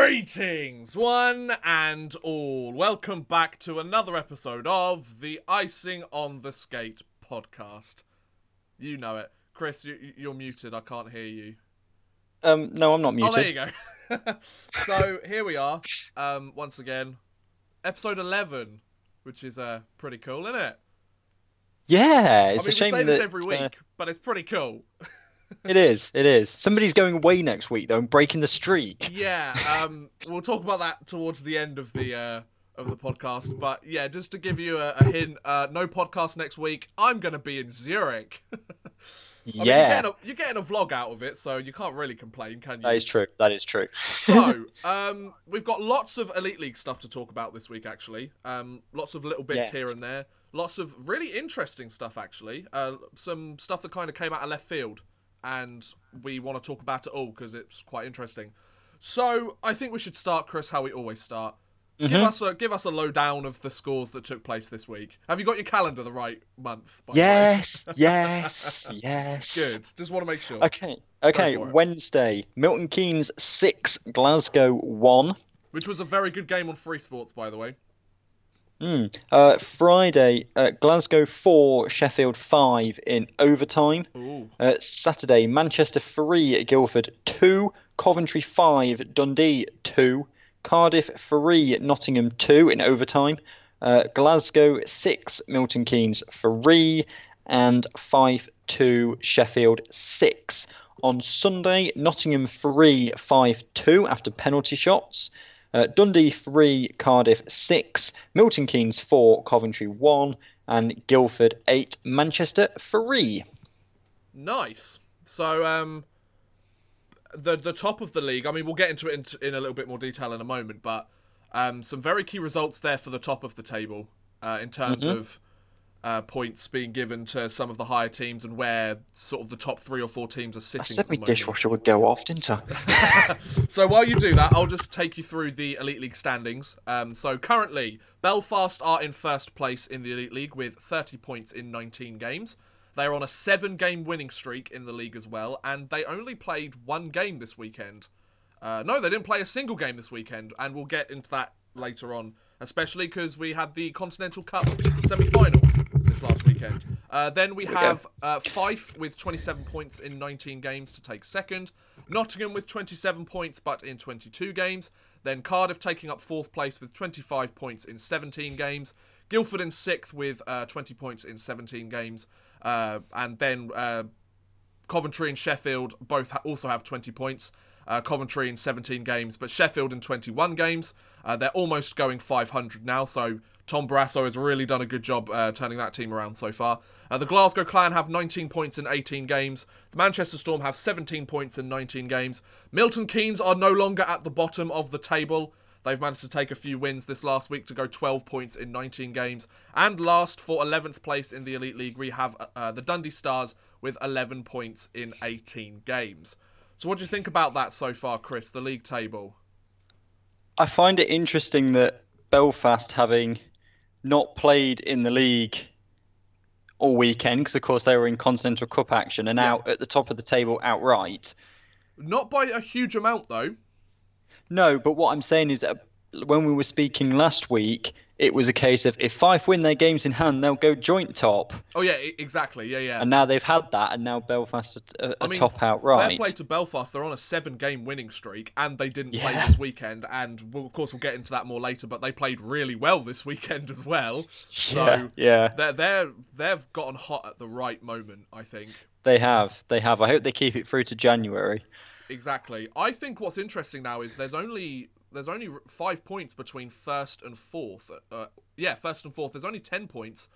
Greetings, one and all. Welcome back to another episode of the Icing on the Skate podcast. You know it. Chris, you're muted. I can't hear you. No, I'm not muted. Oh, there you go. So, here we are. Once again. Episode 11, which is pretty cool, isn't it? Yeah, it's I mean, a shame we say that this every week, but it's pretty cool. It is. Somebody's going away next week though and breaking the streak. Yeah, we'll talk about that towards the end of the podcast. But yeah, just to give you a hint, no podcast next week. I'm gonna be in Zurich. Yeah, mean, you're getting a vlog out of it, so you can't really complain, can you? that is true. So, we've got lots of Elite League stuff to talk about this week, actually. Lots of little bits here and there. Lots of really interesting stuff, actually. Some stuff that kind of came out of left field. And we want to talk about it all because it's quite interesting. So, I think we should start, Chris, how we always start. Give us a lowdown of the scores that took place this week. Have you got your calendar the right month? Yes. Good. Just want to make sure. Okay. Wednesday, Milton Keynes 6, Glasgow 1. Which was a very good game on Free Sports, by the way. Friday, Glasgow 4, Sheffield 5 in overtime. Saturday, Manchester 3, Guildford 2, Coventry 5, Dundee 2, Cardiff 3, Nottingham 2 in overtime. Glasgow 6, Milton Keynes 3, and 5-2, Sheffield 6. On Sunday, Nottingham 3, 5-2 after penalty shots. Dundee 3, Cardiff 6, Milton Keynes 4, Coventry 1, and Guildford 8, Manchester 3. Nice. So, the top of the league, I mean, we'll get into it in a little bit more detail in a moment, but some very key results there for the top of the table in terms of points being given to some of the higher teams and where sort of the top 3 or 4 teams are sitting. I said my dishwasher would go off, didn't I? So while you do that, I'll just take you through the Elite League standings. So currently, Belfast are in first place in the Elite League with 30 points in 19 games. They're on a 7-game winning streak in the league as well, and they only played 1 game this weekend. No, they didn't play a single game this weekend, and we'll get into that later on, especially because we had the Continental Cup semi-finals this last weekend. Then we have Fife with 27 points in 19 games to take second. Nottingham with 27 points, but in 22 games. Then Cardiff taking up 4th place with 25 points in 17 games. Guildford in 6th with 20 points in 17 games. And then Coventry and Sheffield both also have 20 points. Coventry in 17 games, but Sheffield in 21 games. They're almost going 500 now, so Tom Barrasso has really done a good job turning that team around so far. The Glasgow Clan have 19 points in 18 games. The Manchester Storm have 17 points in 19 games. Milton Keynes are no longer at the bottom of the table. They've managed to take a few wins this last week to go 12 points in 19 games. And last, for 11th place in the Elite League, we have the Dundee Stars with 11 points in 18 games. So what do you think about that so far, Chris, the league table? I find it interesting that Belfast, having not played in the league all weekend, because of course they were in Continental Cup action, and out at the top of the table outright. Not by a huge amount, though. No, but what I'm saying is that when we were speaking last week, it was a case of if Fife win their games in hand, they'll go joint top. Oh, yeah, exactly. Yeah. And now they've had that, and now Belfast are top outright. Fair play to Belfast. They're on a 7-game winning streak, and they didn't play this weekend. And, of course, we'll get into that more later, but they played really well this weekend as well. So, they've gotten hot at the right moment, I think. They have. I hope they keep it through to January. Exactly. I think what's interesting now is there's only 5 points between first and fourth. First and fourth. There's only 10 points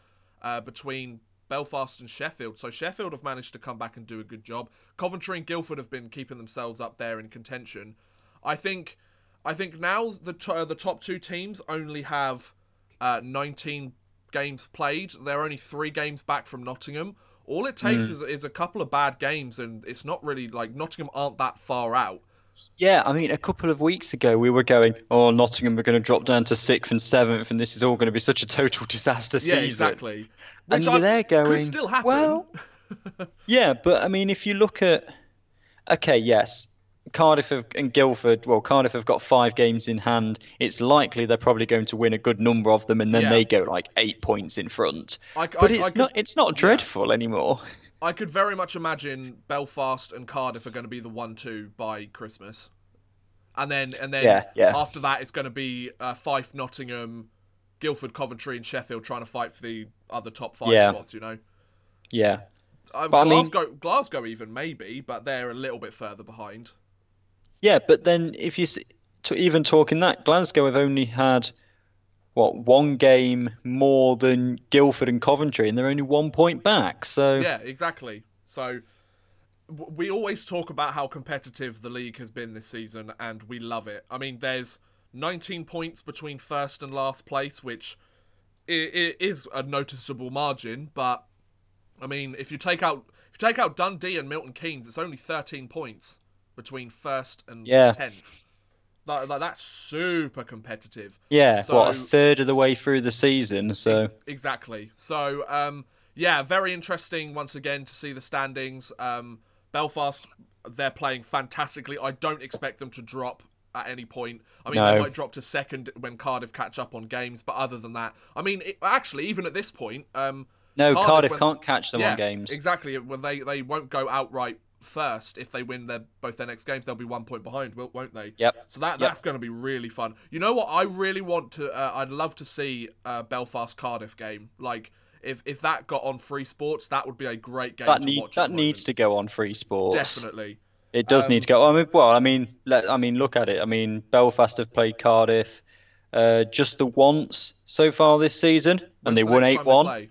between Belfast and Sheffield. So Sheffield have managed to come back and do a good job. Coventry and Guildford have been keeping themselves up there in contention. I think now the top 2 teams only have 19 games played. They're only 3 games back from Nottingham. All it takes is a couple of bad games, and it's not really like Nottingham aren't that far out. Yeah, I mean, a couple of weeks ago we were going, oh, Nottingham are going to drop down to 6th and 7th, and this is all going to be such a total disaster season. Yeah, exactly. And you're there going, could still happen. Well, yeah, but I mean, if you look at, okay, yes, And Guildford, well, Cardiff have got 5 games in hand. It's likely they're probably going to win a good number of them, and then Yeah, they go like 8 points in front. I But could. it's not Yeah, dreadful anymore. I could very much imagine Belfast and Cardiff are going to be the 1-2 by Christmas, and then Yeah. after that it's going to be Fife, Nottingham, Guildford, Coventry, and Sheffield trying to fight for the other top 5 Yeah, spots. You know, yeah. But I mean, Glasgow even maybe, but they're a little bit further behind. yeah. But then if you to even talking that, Glasgow have only had what 1 game more than Guildford and Coventry, and they're only 1 point back. So Yeah, exactly. So we always talk about how competitive the league has been this season, and we love it. I mean, there's 19 points between first and last place, which is a noticeable margin. But I mean, if you take out Dundee and Milton Keynes, it's only 13 points between first and yeah, 10th. That's super competitive. yeah. What, a So third of the way through the season? So exactly. So yeah, very interesting once again to see the standings. Belfast, they're playing fantastically. I don't expect them to drop at any point. I mean, they no, might drop to second when Cardiff catch up on games, but other than that, I mean, actually, even at this point, no. Cardiff Cardiff can't catch them on yeah, games. exactly. When they won't go outright first if they win both their next games, they'll be 1 point behind, won't they? Yep. So that's going to be really fun. You know what? I really want to. I'd love to see a Belfast Cardiff game. Like if that got on Free Sports, that would be a great game to watch. That needs to go on Free Sports. Definitely. It does need to go. I mean, look at it. I mean, Belfast have played Cardiff just the once so far this season, and they won 8-1.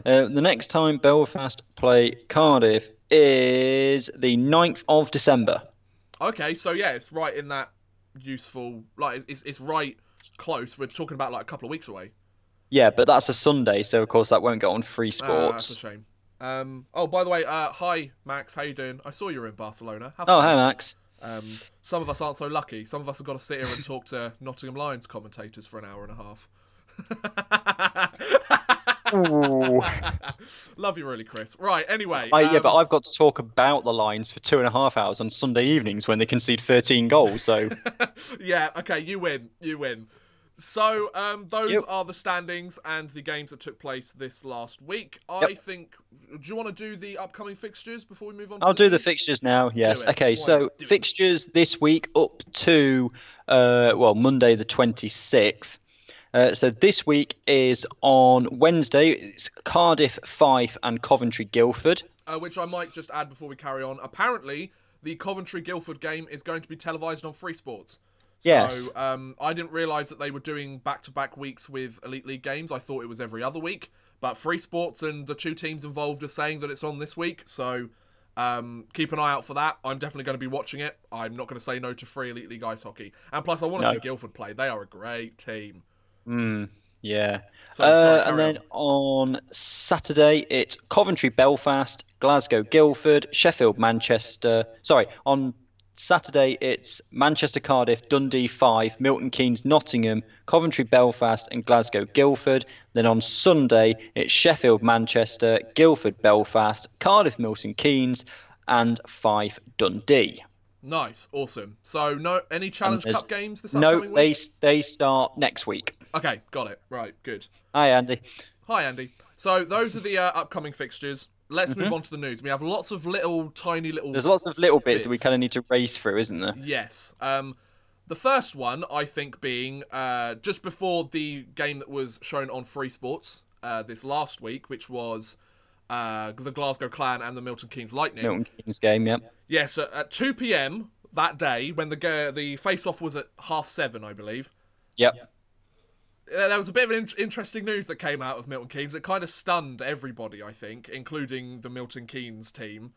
The next time Belfast play Cardiff is the 9th of December. Okay, so yeah, it's right in that useful. Like it's right close. We're talking about like a couple of weeks away. Yeah, but that's a Sunday, so of course that won't go on Free That's a Sports. shame. Oh, by the way, hi Max, how you doing? I saw you were in Barcelona. Have Oh, fun. hi Max. Some of us aren't so lucky. Some of us have got to sit here and talk to Nottingham Lions commentators for an hour and a half. Ooh. Love you really, Chris. Right, anyway. Yeah, but I've got to talk about the Lions for 2.5 hours on Sunday evenings when they concede 13 goals. So yeah, okay, you win. So those Yep. are the standings and the games that took place this last week. I Yep. think. Do you want to do the upcoming fixtures before we move on? To I'll do the news? fixtures now. Yes. Do it. Okay. Why So not? Do it. fixtures this week up to Monday the 26th. So this week is on Wednesday. It's Cardiff, Fife, and Coventry, Guildford. Which I might just add before we carry on. Apparently, the Coventry Guildford game is going to be televised on Free Sports. So, Yes. I didn't realise that they were doing back-to-back weeks with Elite League games. I thought it was every other week. But Free Sports and the two teams involved are saying that it's on this week. So keep an eye out for that. I'm definitely going to be watching it. I'm not going to say no to free Elite League ice hockey. And plus, I want to see Guildford play. They are a great team. Yeah. Sorry, And then on Saturday, it's Coventry, Belfast, Glasgow, Guildford, Sheffield, Manchester. Sorry, on Saturday, it's Manchester, Cardiff, Dundee, Fife, Milton Keynes, Nottingham, Coventry, Belfast, and Glasgow, Guildford. Then on Sunday, it's Sheffield, Manchester, Guildford, Belfast, Cardiff, Milton Keynes, and Fife, Dundee. Nice, awesome. So, no, any Challenge there's- Cup games this No, upcoming week? they start next week. Okay, got it. Right, good. Hi, Andy. Hi, Andy. So, those are the upcoming fixtures. Let's move on to the news. We have lots of tiny little... There's lots of little bits that we kind of need to race through, isn't there? Yes. The first one, I think, being just before the game that was shown on Free Sports this last week, which was the Glasgow Clan and the Milton Keynes Lightning. Milton Keynes game, yeah. Yes, at 2 p.m. that day, when the face-off was at 7:30, I believe. Yep. There was a bit of interesting news that came out of Milton Keynes. It kind of stunned everybody, I think, including the Milton Keynes team.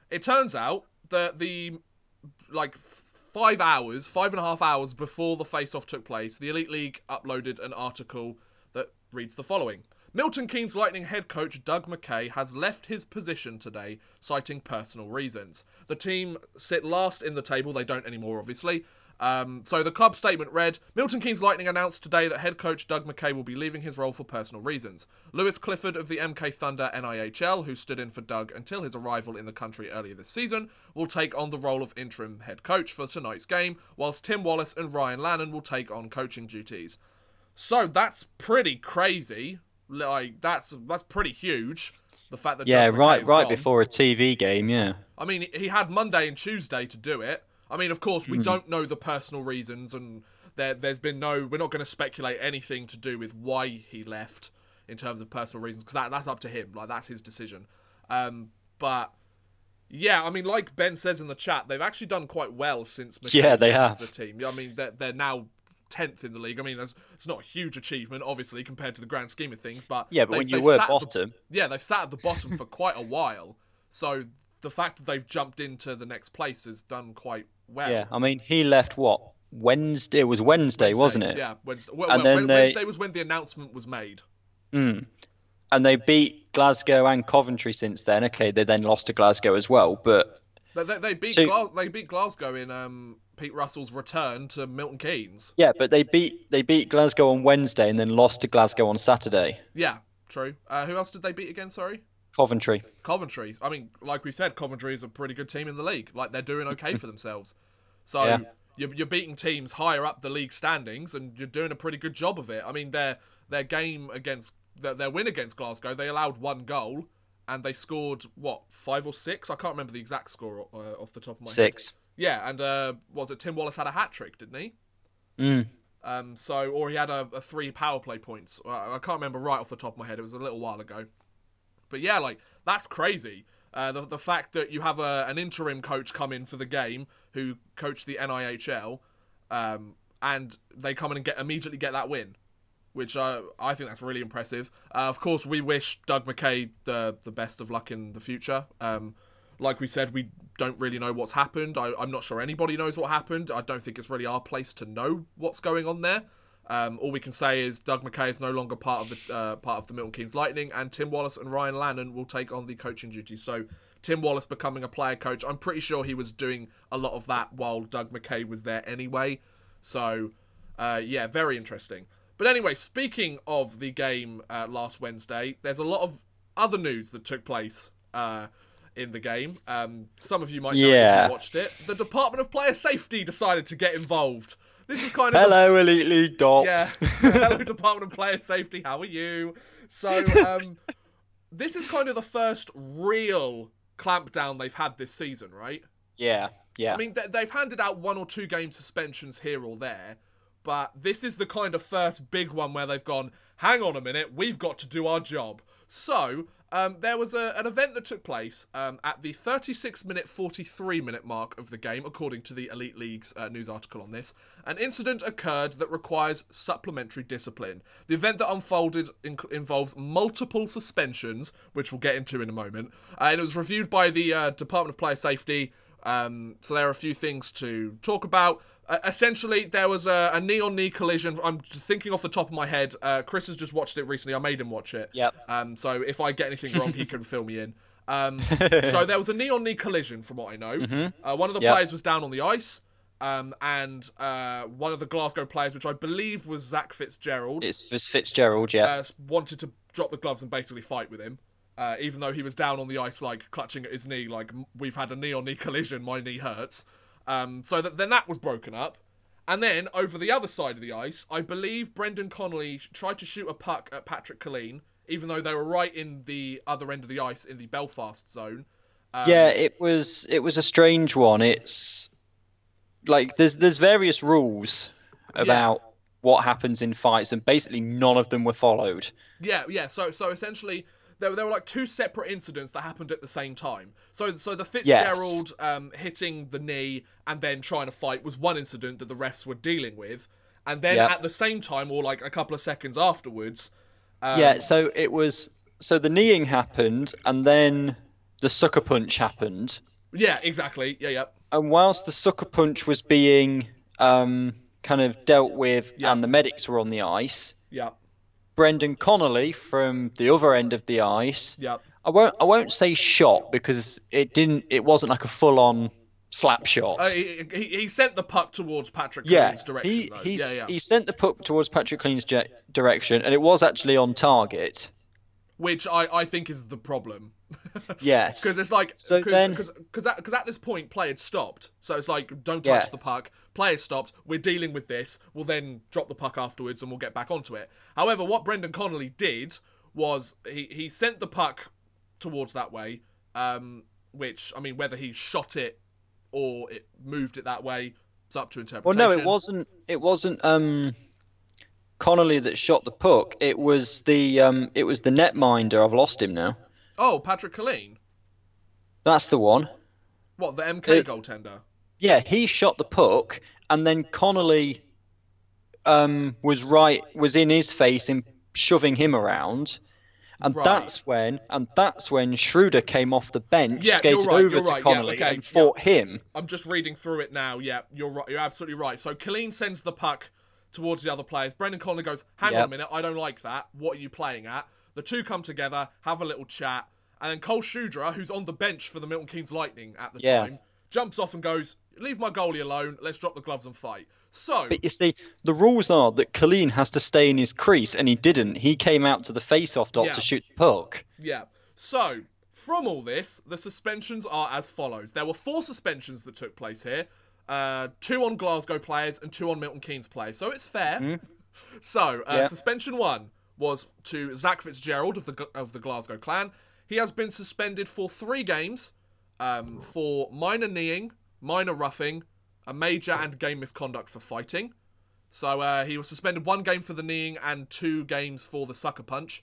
It turns out that 5.5 hours before the face-off took place, the Elite League uploaded an article that reads the following. Milton Keynes Lightning head coach Doug McKay has left his position today, citing personal reasons. The team sit last in the table. They don't anymore, obviously. So the club statement read, Milton Keynes Lightning announced today that head coach Doug McKay will be leaving his role for personal reasons. Lewis Clifford of the MK Thunder NIHL, who stood in for Doug until his arrival in the country earlier this season, will take on the role of interim head coach for tonight's game, whilst Tim Wallace and Ryan Lannon will take on coaching duties. So that's pretty crazy. Like, that's pretty huge. The fact that Doug McKay is right gone. before a TV game, yeah. I mean, he had Monday and Tuesday to do it. I mean, of course, we don't know the personal reasons, and there's been no... We're not going to speculate anything to do with why he left in terms of personal reasons, because that's up to him. Like, that's his decision. But, yeah, I mean, like Ben says in the chat, they've actually done quite well since McKay they left have. the team. I mean, they're now 10th in the league. I mean, it's not a huge achievement, obviously, compared to the grand scheme of things, but... Yeah, but when you were bottom... they've sat at the bottom for quite a while, so... The fact that they've jumped into the next place has done quite well. Yeah, I mean, he left, what, Wednesday? It was Wednesday, wasn't it? Yeah, Wednesday. Wednesday was when the announcement was made. And they beat Glasgow and Coventry since then. Okay, they then lost to Glasgow as well, but... They beat Glasgow in Pete Russell's return to Milton Keynes. Yeah, but they beat Glasgow on Wednesday and then lost to Glasgow on Saturday. Yeah, true. Who else did they beat again, sorry? Coventry. I mean, like we said, Coventry is a pretty good team in the league. Like, they're doing okay for themselves. So you're beating teams higher up the league standings, and you're doing a pretty good job of it. I mean, their win against Glasgow, they allowed 1 goal, and they scored, what, 5 or 6? I can't remember the exact score off the top of my head. 6. Yeah, and was it Tim Wallace had a hat-trick, didn't he? Or he had a 3 power play points. I can't remember right off the top of my head. It was a little while ago. But yeah, like, that's crazy. The fact that you have an interim coach come in for the game who coached the NIHL, and they come in and immediately get that win, which I think that's really impressive. Of course, we wish Doug McKay the best of luck in the future. Like we said, we don't really know what's happened. I'm not sure anybody knows what happened. I don't think it's really our place to know what's going on there. All we can say is Doug McKay is no longer part of the Milton Keynes Lightning, and Tim Wallace and Ryan Lannon will take on the coaching duties. So Tim Wallace becoming a player coach, I'm pretty sure he was doing a lot of that while Doug McKay was there anyway. So, yeah, very interesting. But anyway, speaking of the game last Wednesday, there's a lot of other news that took place in the game. Some of you might know if you watched it. The Department of Player Safety decided to get involved. This is kind of Hello, Elite League Docs. Yeah. Hello, Department of Player Safety. How are you? So, this is kind of the first real clampdown they've had this season, right? Yeah. I mean, they've handed out 1 or 2 game suspensions here or there, but this is the kind of first big one where they've gone, hang on a minute, we've got to do our job. So, there was an event that took place at the 36-minute, 43-minute mark of the game, according to the Elite League's news article on this. An incident occurred that requires supplementary discipline. The event that unfolded involves multiple suspensions, which we'll get into in a moment. And it was reviewed by the Department of Player Safety. So there are a few things to talk about. Essentially, there was a knee-on-knee collision. I'm thinking off the top of my head. Chris has just watched it recently. I made him watch it. Yep. So if I get anything wrong, he can fill me in. So there was a knee-on-knee collision, from what I know. One of the players was down on the ice, and one of the Glasgow players, which I believe was Zach Fitzgerald. It's Fitzgerald, yeah. Wanted to drop the gloves and basically fight with him. Even though he was down on the ice, like, clutching at his knee, like, we've had a knee-on-knee collision, my knee hurts. So then that was broken up. And then, over the other side of the ice, I believe Brendan Connolly tried to shoot a puck at Patrick Colleen, even though they were right in the other end of the ice, in the Belfast zone. Yeah, it was a strange one. It's, like, there's various rules about what happens in fights, and basically none of them were followed. Yeah, so essentially... There were like 2 separate incidents that happened at the same time. So the Fitzgerald hitting the knee and then trying to fight was one incident that the refs were dealing with. And then at the same time, or like a couple of seconds afterwards... so the kneeing happened, and then the sucker punch happened. Yeah, exactly. Yeah. And whilst the sucker punch was being kind of dealt with and the medics were on the ice... Yeah. Brendan Connolly from the other end of the ice. Yep. I won't say shot, because it wasn't like a full on slap shot. He sent the puck towards Patrick Yeah, Colleen's direction, though. he sent the puck towards Patrick Clean's direction, and it was actually on target. Which I think is the problem. Yes. Because it's like, so because at this point, play had stopped. So it's like, don't touch the puck. Play has stopped. We're dealing with this. We'll then drop the puck afterwards and we'll get back onto it. However, what Brendan Connolly did was he sent the puck towards that way, which, I mean, whether he shot it or it moved it that way, it's up to interpretation. Well, no, it wasn't Connolly that shot the puck. It was the netminder. I've lost him now. Oh, Patrick Colleen. That's the one. What, the MK goaltender? Yeah, he shot the puck, and then Connolly was in his face and shoving him around. And that's when Schroeder came off the bench, skated over to Connolly and fought him. I'm just reading through it now. Yeah, you're right. You're absolutely right. So Colleen sends the puck towards the other players. Brendan Connolly goes, hang on a minute, I don't like that. What are you playing at? The two come together, have a little chat, and then Cole Schroeder, who's on the bench for the Milton Keynes Lightning at the time, jumps off and goes, leave my goalie alone, let's drop the gloves and fight. So, but you see, the rules are that Colleen has to stay in his crease, and he didn't. He came out to the face-off dot to shoot the puck. Yeah. So, from all this, the suspensions are as follows. There were 4 suspensions that took place here. 2 on Glasgow players and 2 on Milton Keynes players. So it's fair. So, suspension 1 was to Zach Fitzgerald of the Glasgow Clan. He has been suspended for 3 games for minor kneeing, minor roughing, a major and game misconduct for fighting. So he was suspended 1 game for the kneeing and 2 games for the sucker punch.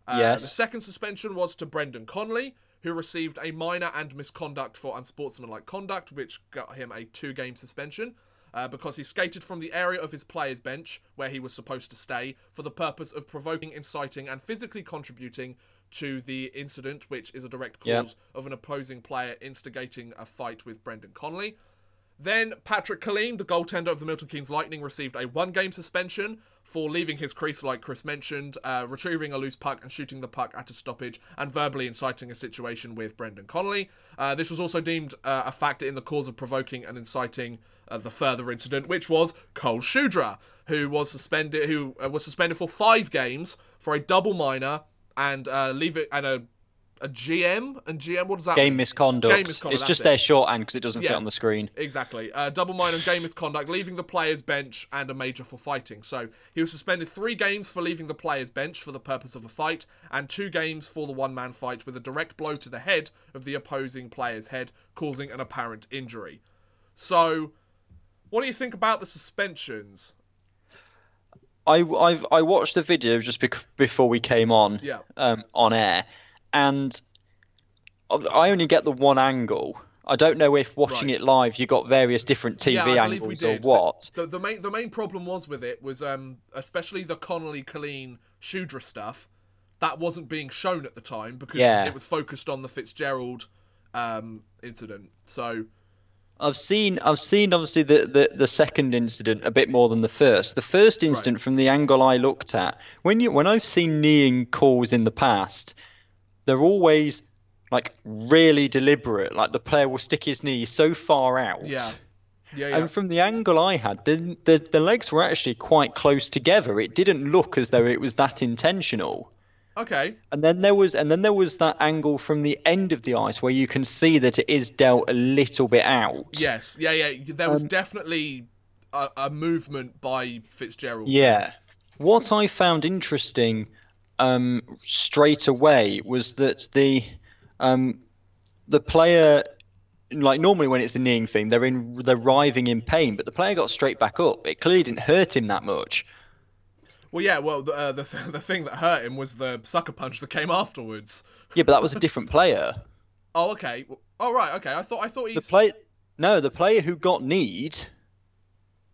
The second suspension was to Brendan Connolly, who received a minor and misconduct for unsportsmanlike conduct, which got him a 2-game suspension. Because he skated from the area of his player's bench, where he was supposed to stay, for the purpose of provoking, inciting, and physically contributing to the incident, which is a direct cause of an opposing player instigating a fight with Brendan Connolly. Then Patrick Colleen, the goaltender of the Milton Keynes Lightning, received a 1-game suspension for leaving his crease, like Chris mentioned, retrieving a loose puck and shooting the puck at a stoppage, and verbally inciting a situation with Brendan Connolly. This was also deemed a factor in the cause of provoking and inciting the further incident, which was Cole Schroeder, who was suspended for 5 games for a double minor and a GM. And GM, what does that mean? Misconduct. Game misconduct. It's just their shorthand because it doesn't fit on the screen. Exactly. Double minor and game misconduct, leaving the player's bench, and a major for fighting. So he was suspended 3 games for leaving the player's bench for the purpose of a fight, and 2 games for the one-man fight with a direct blow to the head of the opposing player's head, causing an apparent injury. So, what do you think about the suspensions? I watched the video just before we came on air, and I only get the one angle. I don't know if watching it live you got various different TV angles or what. The main problem with it was especially the Connolly, Colleen, Schroeder stuff that wasn't being shown at the time because it was focused on the Fitzgerald incident. So I've seen obviously the second incident a bit more than the first. The first incident from the angle I looked at, when I've seen kneeing calls in the past, they're always like really deliberate. Like the player will stick his knee so far out. Yeah. And from the angle I had, the legs were actually quite close together. It didn't look as though it was that intentional. Okay. And then there was that angle from the end of the ice where you can see that it is dealt a little bit out. Yes. Yeah. There was definitely a movement by Fitzgerald. Yeah. What I found interesting straight away was that the player, like normally when it's the kneeing thing, they're writhing in pain, but the player got straight back up. It clearly didn't hurt him that much. Well, yeah. Well, the thing that hurt him was the sucker punch that came afterwards. Yeah, but that was a different player. Oh, okay. Oh, right. Okay. I thought he's the player who got kneed.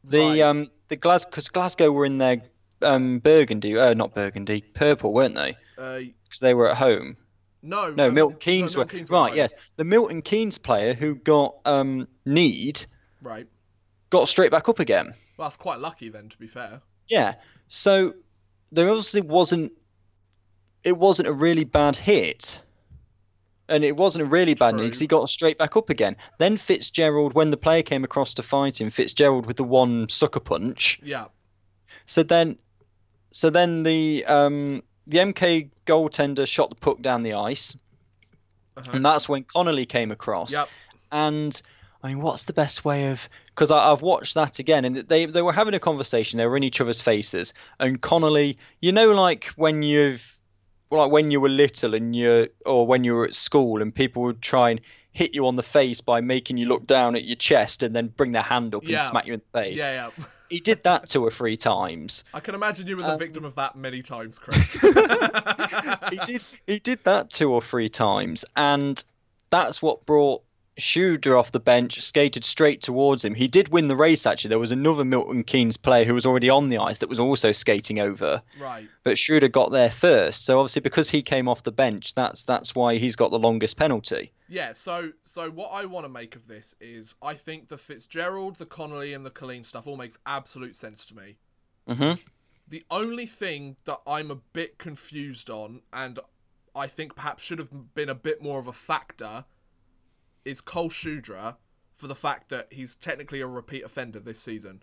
Because Glasgow were in their not burgundy, purple, weren't they? Because they were at home. No, Milton Keynes were. Right, yes. The Milton Keynes player who got kneed got straight back up again. Well, that's quite lucky then, to be fair. Yeah. So there obviously wasn't a really bad hit. And it wasn't a really bad knee because True. he got straight back up again. Then Fitzgerald, when the player came across to fight him, Fitzgerald with the one sucker punch. Yeah. So then, the MK goaltender shot the puck down the ice, Uh-huh. and that's when Connolly came across. Yep. And I mean, what's the best way of? Because I've watched that again, and they were having a conversation. They were in each other's faces, and Connolly, like when when you were little or when you were at school, and people would try and hit you on the face by making you look down at your chest and then bring their hand up and Yeah. smack you in the face. Yeah, yeah. He did that 2 or 3 times. I can imagine you were the victim of that many times, Chris. He did that 2 or 3 times, and that's what brought Shooter off the bench, skated straight towards him. He did win the race, actually. There was another Milton Keynes player who was already on the ice that was also skating over. Right. But Shooter got there first. So obviously because he came off the bench, that's why he's got the longest penalty. Yeah, so what I want to make of this is I think the Fitzgerald, the Connolly and the Colleen stuff all makes absolute sense to me. Mm-hmm. The only thing that I'm a bit confused on, and I think perhaps should have been a bit more of a factor, is Cole Shudra, for the fact that he's technically a repeat offender this season.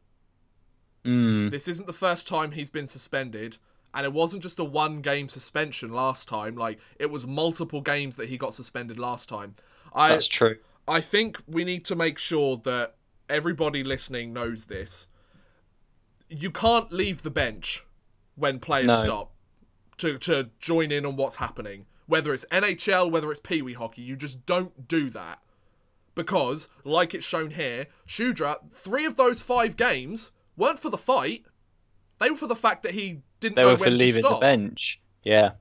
This isn't the first time he's been suspended, and it wasn't just a 1-game suspension last time. Like, it was multiple games that he got suspended last time. That's true. I think we need to make sure that everybody listening knows this. You can't leave the bench when players stop to join in on what's happening. Whether it's NHL, whether it's Pee Wee hockey, you just don't do that. Because, like it's shown here, Shudra, 3 of those 5 games weren't for the fight. They were for the fact that he didn't know when to stop. They were for leaving the bench. Yeah.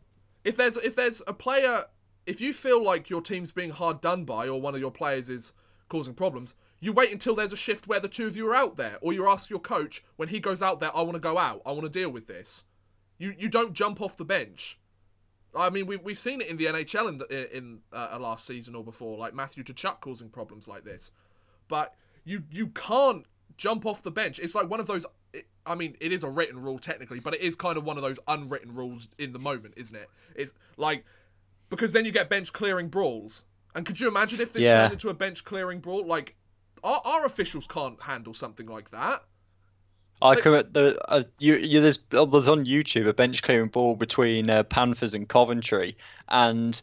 If there's a player, if you feel like your team's being hard done by or one of your players is causing problems, you wait until there's a shift where the 2 of you are out there, or you ask your coach when he goes out there, I want to go out, I want to deal with this. You don't jump off the bench. I mean, we've seen it in the NHL in last season or before, like Matthew Tkachuk causing problems like this. But you can't jump off the bench. It's like one of those. I mean, it is a written rule technically, but it is kind of one of those unwritten rules in the moment, isn't it? It's like, because then you get bench clearing brawls. And could you imagine if this turned into a bench clearing brawl? Like, our officials can't handle something like that. There's on YouTube a bench clearing ball between Panthers and Coventry, and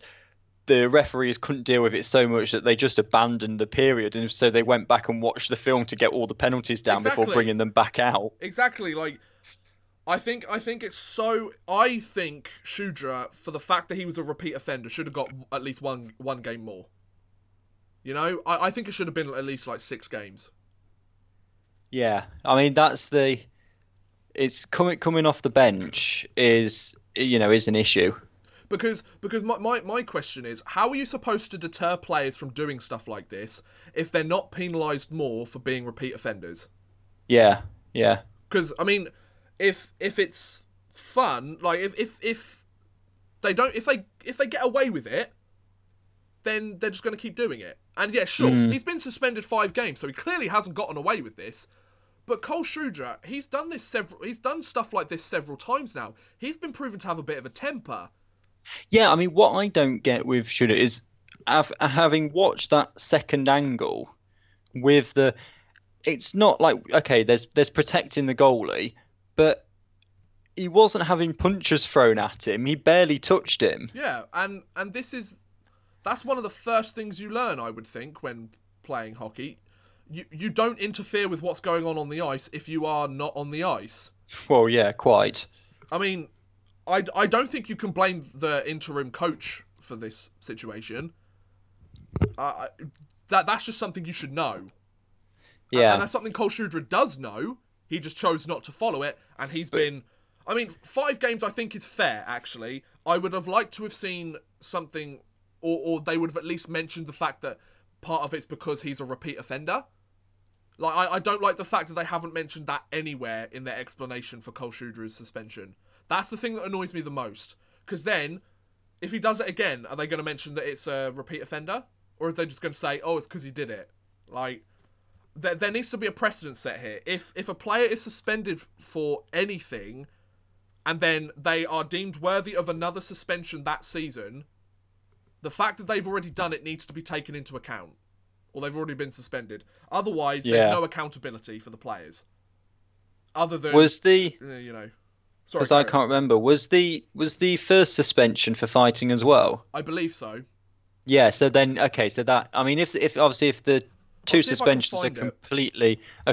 the referees couldn't deal with it so much that they just abandoned the period, and so they went back and watched the film to get all the penalties down before bringing them back out. Exactly. Like, I think it's so. I think Shudra, for the fact that he was a repeat offender, should have got at least one game more. You know, I think it should have been at least like 6 games. Yeah, I mean it's coming off the bench is an issue. Because my question is, how are you supposed to deter players from doing stuff like this if they're not penalised more for being repeat offenders? Yeah. Because I mean, if it's fun, like if they get away with it, then they're just going to keep doing it. And yeah, sure, he's been suspended 5 games, so he clearly hasn't gotten away with this. But Cole Shudra, he's done stuff like this several times now. He's been proven to have a bit of a temper. Yeah, I mean, what I don't get with Shudra is having watched that second angle with it's not like, okay, there's protecting the goalie, but he wasn't having punches thrown at him. He barely touched him. Yeah, and that's one of the first things you learn, I would think, when playing hockey. You don't interfere with what's going on the ice if you are not on the ice. Well, yeah, quite. I mean, I don't think you can blame the interim coach for this situation. That's just something you should know. Yeah. And that's something Cole Shudra does know. He just chose not to follow it, and he's been... I mean, 5 games I think is fair, actually. I would have liked to have seen something, or they would have at least mentioned the fact that part of it's because he's a repeat offender. Like, I don't like the fact that they haven't mentioned that anywhere in their explanation for Cole Shudra's suspension. That's the thing that annoys me the most. Because then, if he does it again, are they going to mention that it's a repeat offender? Or are they just going to say, oh, it's because he did it? Like, there needs to be a precedent set here. If a player is suspended for anything, and then they are deemed worthy of another suspension that season, The fact that they've already done it needs to be taken into account, or they've already been suspended. Otherwise, there's no accountability for the players. Other than sorry, because I can't remember, was the first suspension for fighting as well? I believe so. Yeah. So then, okay. So that, I mean, if obviously if the two suspensions are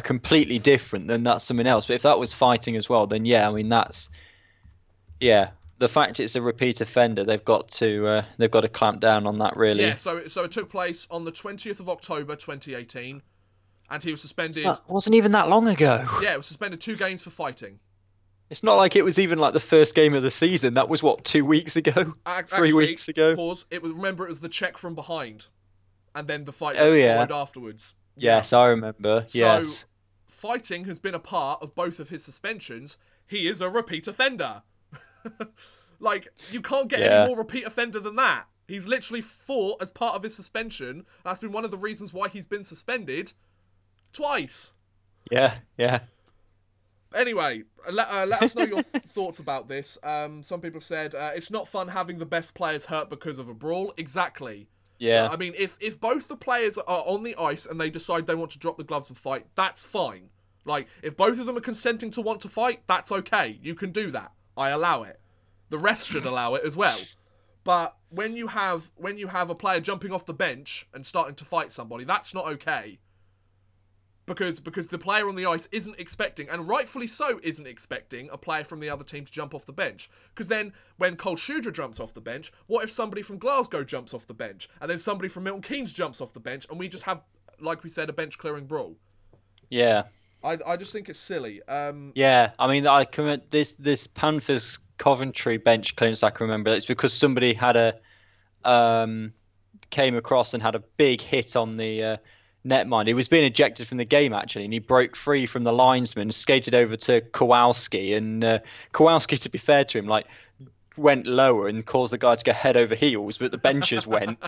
completely different, then that's something else. But if that was fighting as well, then yeah, I mean the fact it's a repeat offender, they've got to clamp down on that, really. Yeah. So it took place on the 20th of October 2018, and he was suspended. It wasn't even that long ago. Yeah, it was suspended 2 games for fighting. It's not like it was even like the first game of the season. That was what, 2 weeks ago, 3 weeks ago. Pause. It was the check from behind, and then the fight followed afterwards. Yes, I remember. So, fighting has been a part of both of his suspensions. He is a repeat offender. Like, you can't get any more repeat offender than that. He's literally fought as part of his suspension. That's been one of the reasons why he's been suspended twice. Yeah. Anyway, let us know your thoughts about this. Some people have said, it's not fun having the best players hurt because of a brawl. Exactly. Yeah. I mean, if both the players are on the ice and they decide they want to drop the gloves and fight, that's fine. Like, if both of them are consenting to want to fight, that's okay. You can do that. I allow it. The refs should allow it as well. But when you have a player jumping off the bench and starting to fight somebody, that's not okay. Because the player on the ice isn't expecting, and rightfully so isn't expecting, a player from the other team to jump off the bench. Because then, when Cole Shudra jumps off the bench, what if somebody from Glasgow jumps off the bench? And then somebody from Milton Keynes jumps off the bench, and we just have, like we said, a bench-clearing brawl. Yeah. I just think it's silly. Yeah, I mean, this Panthers Coventry bench clearance, I can remember. It's because somebody had came across and had a big hit on the netminder. He was being ejected from the game, actually, and he broke free from the linesman, skated over to Kowalski, and Kowalski, to be fair to him, like, went lower and caused the guy to go head over heels, but the benches went.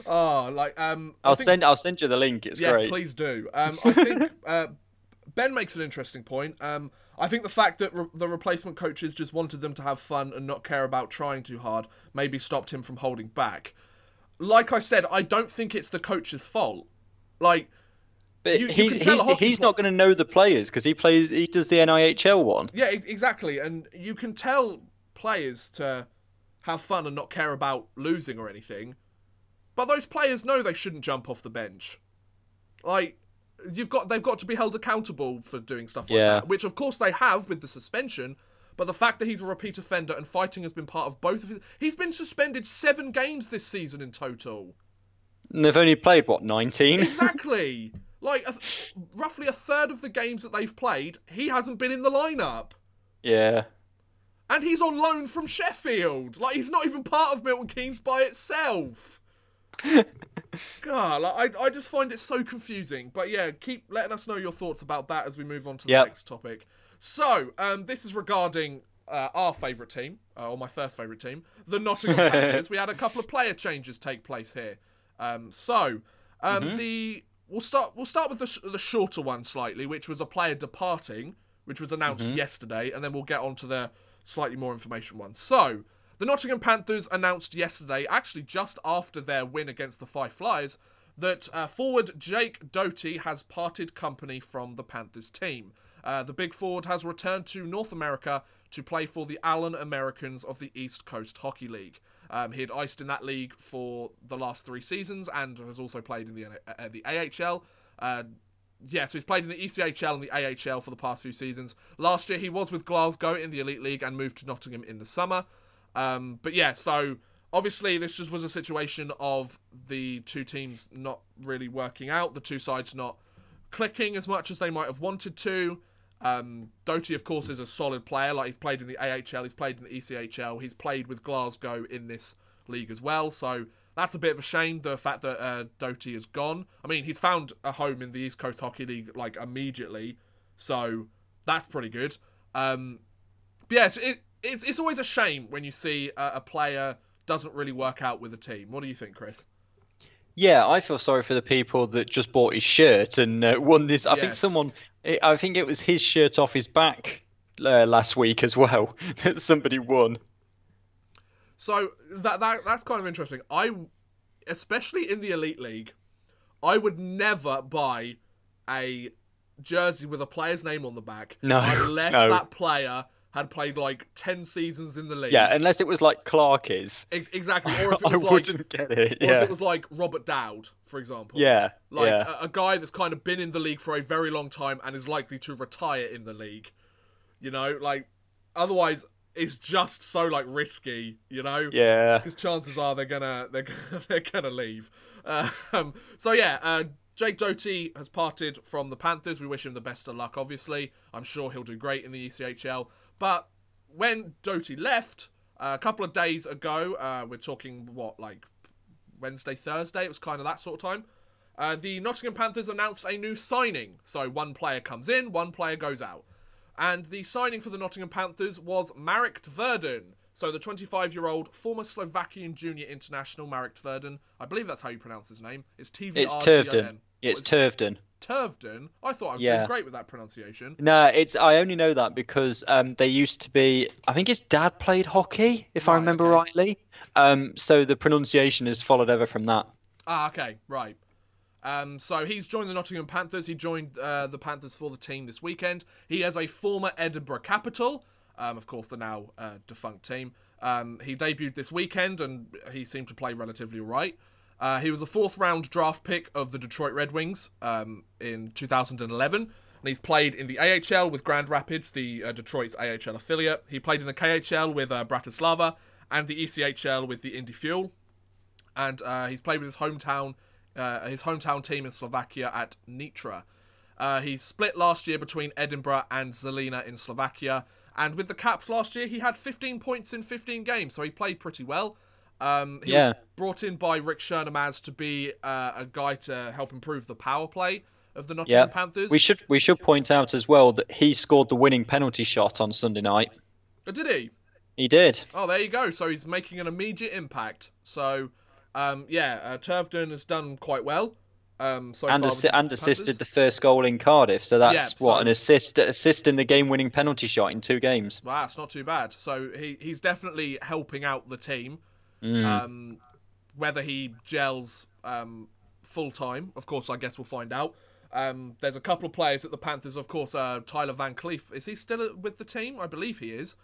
Oh, like I'll send you the link. It's great. Yes, please do. I think Ben makes an interesting point. I think the fact that the replacement coaches just wanted them to have fun and not care about trying too hard maybe stopped him from holding back. Like I said, I don't think it's the coach's fault. Like, but he's not going to know the players because he does the NIHL one. Yeah, exactly. And you can tell players to have fun and not care about losing or anything. But those players know they shouldn't jump off the bench. Like, they've got to be held accountable for doing stuff like that, which of course they have with the suspension. But the fact that he's a repeat offender and fighting has been part of both of his... He's been suspended 7 games this season in total. And they've only played, what, 19? Exactly. Like, roughly a third of the games that they've played, he hasn't been in the lineup. Yeah. And he's on loan from Sheffield. Like, he's not even part of Milton Keynes by itself. God, like, I just find it so confusing. But yeah, keep letting us know your thoughts about that as we move on to the next topic. So, this is regarding our favourite team, or my first favourite team, the Nottingham Panthers. We had a couple of player changes take place here. We'll start with the shorter one slightly, which was a player departing, which was announced yesterday, and then we'll get on to the slightly more information one. So, the Nottingham Panthers announced yesterday, actually just after their win against the Fife Flyers, that forward Jake Doty has parted company from the Panthers team. The big forward has returned to North America to play for the Allen Americans of the East Coast Hockey League. He had iced in that league for the last 3 seasons and has also played in the AHL. So he's played in the ECHL and the AHL for the past few seasons. Last year he was with Glasgow in the Elite League and moved to Nottingham in the summer. So obviously this just was a situation of the two teams not really working out, the two sides not clicking as much as they might have wanted to. Doty, of course, is a solid player. Like, he's played in the AHL, he's played in the ECHL, he's played with Glasgow in this league as well. So that's a bit of a shame, the fact that Doty is gone. I mean, he's found a home in the East Coast Hockey League, like, immediately. So that's pretty good. It's always a shame when you see a player doesn't really work out with a team. What do you think, Chris? Yeah, I feel sorry for the people that just bought his shirt and won this. I think it was his shirt off his back last week as well that somebody won. So that's kind of interesting. Especially in the Elite League, I would never buy a jersey with a player's name on the back unless that player had played like 10 seasons in the league. Yeah, unless it was like Clark is. Exactly. Or if it was I wouldn't get it. Or if it was like Robert Dowd, for example. Yeah. Like a guy that's kind of been in the league for a very long time and is likely to retire in the league. You know, like otherwise it's just so like risky, you know? Yeah. Because chances are they're gonna leave. So yeah, Jake Doty has parted from the Panthers. We wish him the best of luck, obviously. I'm sure he'll do great in the ECHL. But when Doty left, a couple of days ago, we're talking, like Wednesday, Thursday? It was kind of that sort of time. The Nottingham Panthers announced a new signing. So one player comes in, one player goes out. And the signing for the Nottingham Panthers was Marek Tvrden. So the 25-year-old former Slovakian junior international Marek Tvrden. I believe that's how you pronounce his name. It's Tvrdon. It's Tvrden. It's Tvrden. Tvrden? I thought I was doing great with that pronunciation. No, I only know that because they used to be. I think his dad played hockey, if I remember rightly. So the pronunciation is followed over from that. Ah, okay, right. So he's joined the Nottingham Panthers. He joined the Panthers for the team this weekend. He is a former Edinburgh Capital, of course, the now defunct team. He debuted this weekend, and he seemed to play relatively right. He was a fourth-round draft pick of the Detroit Red Wings in 2011, and he's played in the AHL with Grand Rapids, the Detroit's AHL affiliate. He played in the KHL with Bratislava, and the ECHL with the Indy Fuel. And he's played with his hometown team in Slovakia at Nitra. He split last year between Edinburgh and Zelina in Slovakia. And with the Caps last year, he had 15 points in 15 games, so he played pretty well. He was brought in by Rick Chernomaz to be a guy to help improve the power play of the Nottingham Panthers. We should point out as well that he scored the winning penalty shot on Sunday night. Oh, did he? He did. Oh, there you go. So he's making an immediate impact. So, Tvrden has done quite well. Assisted the first goal in Cardiff. So that's an assist in the game-winning penalty shot in 2 games. Wow, it's not too bad. So he's definitely helping out the team. Whether he gels full-time, of course, I guess we'll find out. There's a couple of players at the Panthers, of course. Tyler Van Cleef, is he still with the team? I believe he is.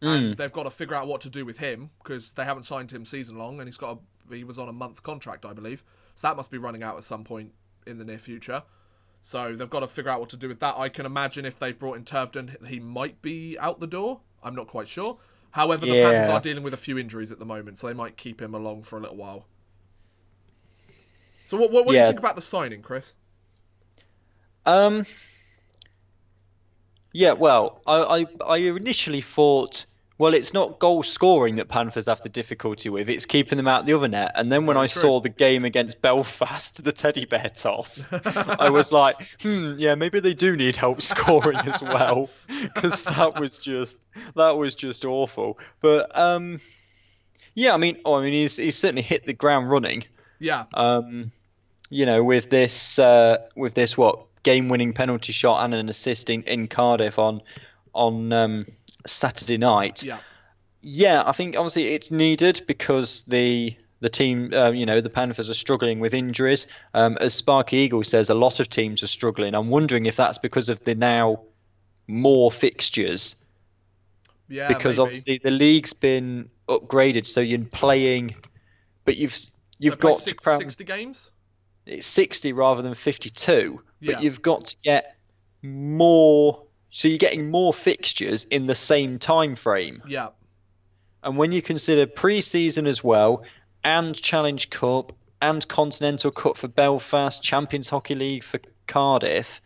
And they've got to figure out what to do with him because they haven't signed him season-long, and he was on a month contract, I believe. So that must be running out at some point in the near future. So they've got to figure out what to do with that. I can imagine if they've brought in Tvrden, he might be out the door. I'm not quite sure. However, the Panthers are dealing with a few injuries at the moment, so they might keep him along for a little while. So what do you think about the signing, Chris? Yeah, well, I initially thought, well, it's not goal scoring that Panthers have the difficulty with, it's keeping them out the other net. And then when I saw the game against Belfast, the teddy bear toss, I was like, maybe they do need help scoring as well, because that was just awful. But he's certainly hit the ground running. Yeah. With this game-winning penalty shot and an assist in Cardiff on Saturday night. I think obviously it's needed because the team, the Panthers are struggling with injuries. As Sparky Eagle says, a lot of teams are struggling. I'm wondering if that's because of the now more fixtures. Yeah, because maybe. Obviously the league's been upgraded, so you're playing, but you've got 60 games. It's 60 rather than 52, but you've got to get more. So you're getting more fixtures in the same time frame. Yeah. And when you consider pre-season as well, and Challenge Cup, and Continental Cup for Belfast, Champions Hockey League for Cardiff,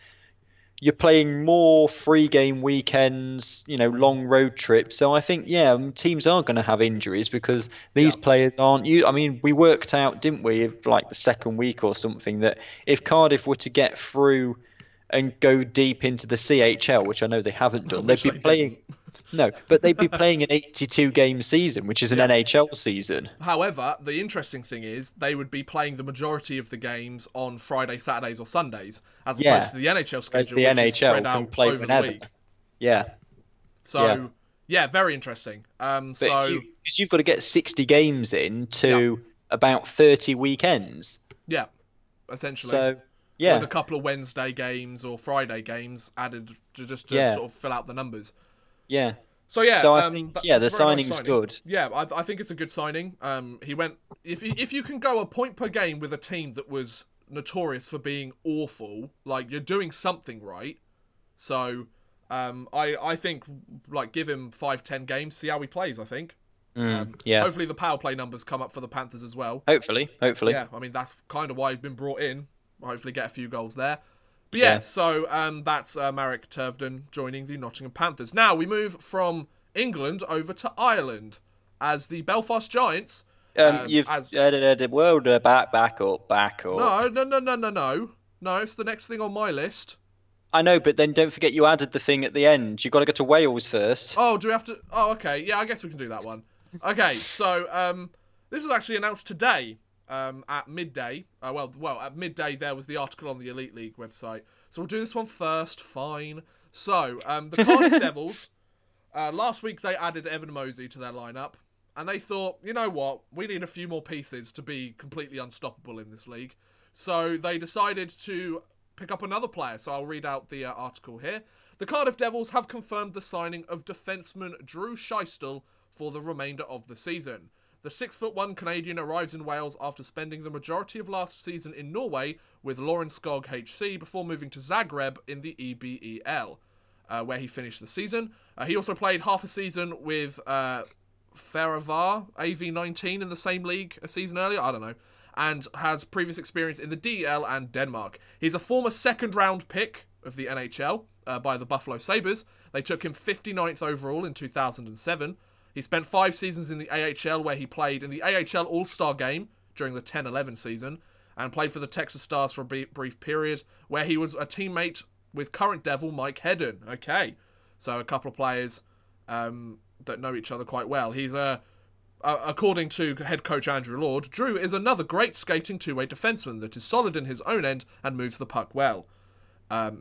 you're playing more free-game weekends, long road trips. So I think, teams are going to have injuries because these players aren't. We worked out, didn't we, like the second week or something, that if Cardiff were to get through and go deep into the CHL, which I know they haven't done, they'd be playing. No, but they'd be playing an 82-game season, which is an NHL season. However, the interesting thing is they would be playing the majority of the games on Friday, Saturdays, or Sundays, as opposed to the NHL schedule, the which NHL is spread can out play over whenever. the week. Yeah. So Yeah, very interesting. But So because you've got to get 60 games in to about 30 weekends. yeah, essentially. So, With a yeah, couple of Wednesday games or Friday games added just to yeah, sort of fill out the numbers. yeah. So yeah, So I think, yeah, that's the a very nice signing's signing. good. Yeah, I think it's a good signing. He went if you can go a point per game with a team that was notorious for being awful, like you're doing something right. So I think like give him 5-10 games, see how he plays. I think. Yeah, Hopefully the power play numbers come up for the Panthers as well. hopefully. Yeah, I mean that's kind of why he's been brought in. Hopefully get a few goals there. But yeah, so that's Marek Turvden joining the Nottingham Panthers. Now we move from England over to Ireland as the Belfast Giants. You've the world back up. No. It's the next thing on my list. I know, but then don't forget you added the thing at the end. You've got to go to Wales first. Oh, do we have to? Oh, okay. Yeah, I guess we can do that one. Okay, so this was actually announced today. At midday. At midday there was the article on the Elite League website. So we'll do this one first. Fine. So the Cardiff Devils. Last week they added Evan Mosey to their lineup, and they thought, you know what, we need a few more pieces to be completely unstoppable in this league. So they decided to pick up another player. So I'll read out the article here. The Cardiff Devils have confirmed the signing of defenceman Drew Scheistel for the remainder of the season. The 6'1" Canadian arrives in Wales after spending the majority of last season in Norway with Lørenskog HC before moving to Zagreb in the EBEL, where he finished the season. He also played half a season with Færøer AV19 in the same league a season earlier, I don't know, and has previous experience in the DEL and Denmark. He's a former second-round pick of the NHL by the Buffalo Sabres. They took him 59th overall in 2007. He spent 5 seasons in the AHL, where he played in the AHL All-Star Game during the 10-11 season, and played for the Texas Stars for a brief period, where he was a teammate with current Devil Mike Hedden. Okay, so a couple of players that know each other quite well. He's according to head coach Andrew Lord, Drew is another great skating two-way defenseman that is solid in his own end and moves the puck well.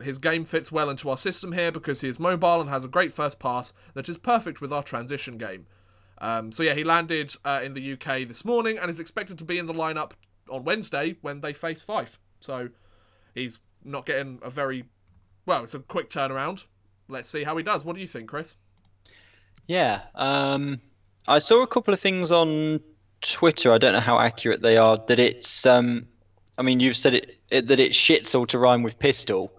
His game fits well into our system here because he is mobile and has a great first pass that is perfect with our transition game. So yeah, he landed in the UK this morning and is expected to be in the lineup on Wednesday when they face Fife. So he's not getting a very... Well, it's a quick turnaround. Let's see how he does. What do you think, Chris? Yeah, I saw a couple of things on Twitter. I don't know how accurate they are. That it's, I mean, you've said that it's Schitzel to rhyme with pistol.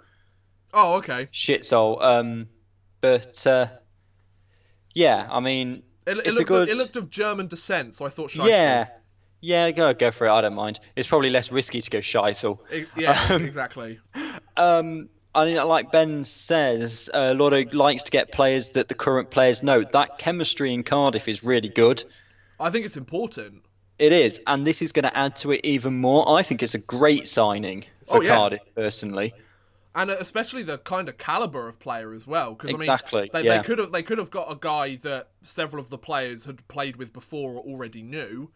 Oh, okay. Schitzel. But yeah, I mean, it looked of German descent, so I thought Scheistel. Yeah, go for it. I don't mind. It's probably less risky to go Scheisel. Yeah, exactly. I mean, like Ben says, Lotto likes to get players that the current players know. That chemistry in Cardiff is really good. I think it's important. It is, and this is going to add to it even more. I think it's a great signing for Cardiff, personally. And especially the kind of caliber of player as well. Cause, exactly. I mean, they could have got a guy that several of the players had played with before or already knew,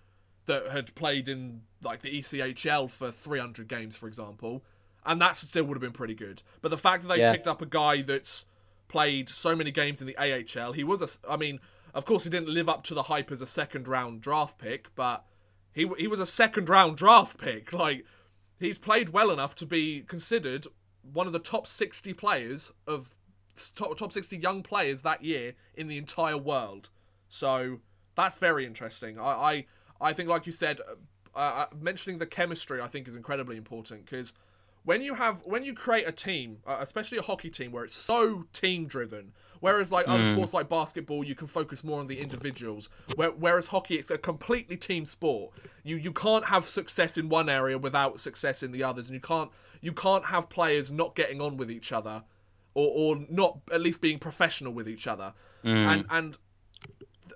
that had played in like the ECHL for 300 games, for example, and that still would have been pretty good. But the fact that they picked up a guy that's played so many games in the AHL, I mean, of course he didn't live up to the hype as a second-round draft pick, but he was a second-round draft pick. Like, he's played well enough to be considered one of the top 60 players of top 60 young players that year in the entire world. So that's very interesting. I think, like you said, mentioning the chemistry, I think, is incredibly important, because when you create a team, especially a hockey team, where it's so team driven, whereas like other sports like basketball, you can focus more on the individuals. Whereas hockey, it's a completely team sport. You can't have success in one area without success in the others, and you can't have players not getting on with each other, or not at least being professional with each other. And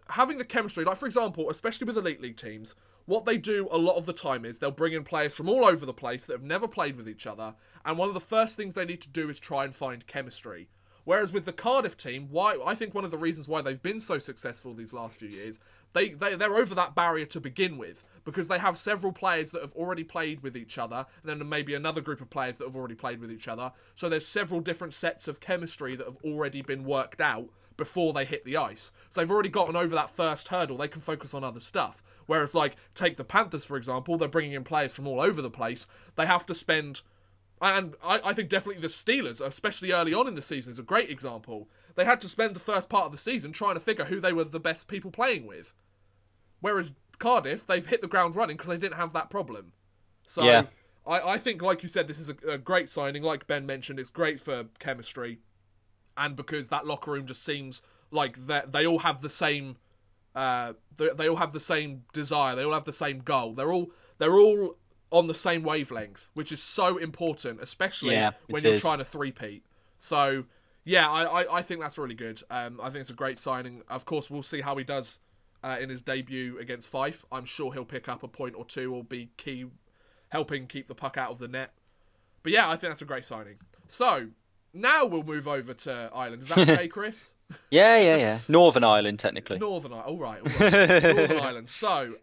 having the chemistry, like for example, especially with Elite League teams, what they do a lot of the time is they'll bring in players from all over the place that have never played with each other, and one of the first things they need to do is try and find chemistry. Whereas with the Cardiff team, I think one of the reasons why they've been so successful these last few years, they're over that barrier to begin with, because they have several players that have already played with each other, and then maybe another group of players that have already played with each other. So there's several different sets of chemistry that have already been worked out before they hit the ice. So they've already gotten over that first hurdle. They can focus on other stuff. Whereas, like, take the Panthers, for example. They're bringing in players from all over the place. They have to spend... And I think definitely the Steelers, especially early on in the season, is a great example. They had to spend the first part of the season trying to figure who they were the best people playing with. Whereas Cardiff, they've hit the ground running because they didn't have that problem. So yeah. I think, like you said, this is a great signing. Like Ben mentioned, it's great for chemistry. And because that locker room just seems like they all have the same... they all have the same desire. They all have the same goal. They're all on the same wavelength, which is so important, especially when you're trying to three-peat. So, yeah, I think that's really good. I think it's a great signing. Of course, we'll see how he does in his debut against Fife. I'm sure he'll pick up a point or two or be key, helping keep the puck out of the net. But yeah, I think that's a great signing. So, now we'll move over to Ireland. Is that okay, Chris? Yeah. Northern Ireland, technically. Northern Ireland. All right. Northern Ireland. So,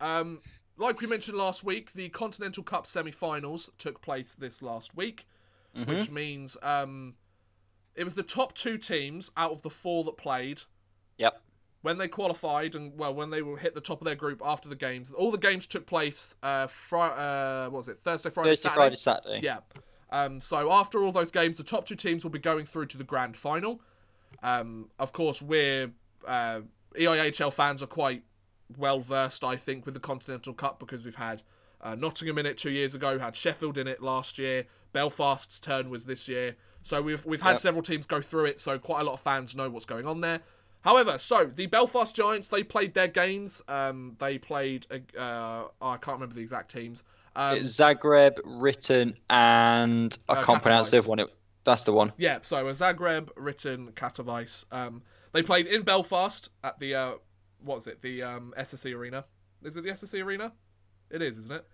like we mentioned last week, the Continental Cup semi-finals took place this last week, which means it was the top 2 teams out of the 4 that played. Yep. When they qualified and, well, when they will hit the top of their group after the games. All the games took place, what was it, Thursday, Friday, Saturday? Yeah. So after all those games, the top 2 teams will be going through to the grand final. Of course, we're EIHL fans are quite well versed, I think, with the Continental Cup because we've had Nottingham in it 2 years ago, had Sheffield in it last year, Belfast's turn was this year. So we've had several teams go through it, so quite a lot of fans know what's going on there. However, so the Belfast Giants, they played their games. They played I can't remember the exact teams. It's Zagreb, Ritten, and I can't pronounce the other one. That's the one. Yeah, so Zagreb, Ritten, Katowice. They played in Belfast at the what is it? The SSE Arena. Is it the SSE Arena? It is, isn't it?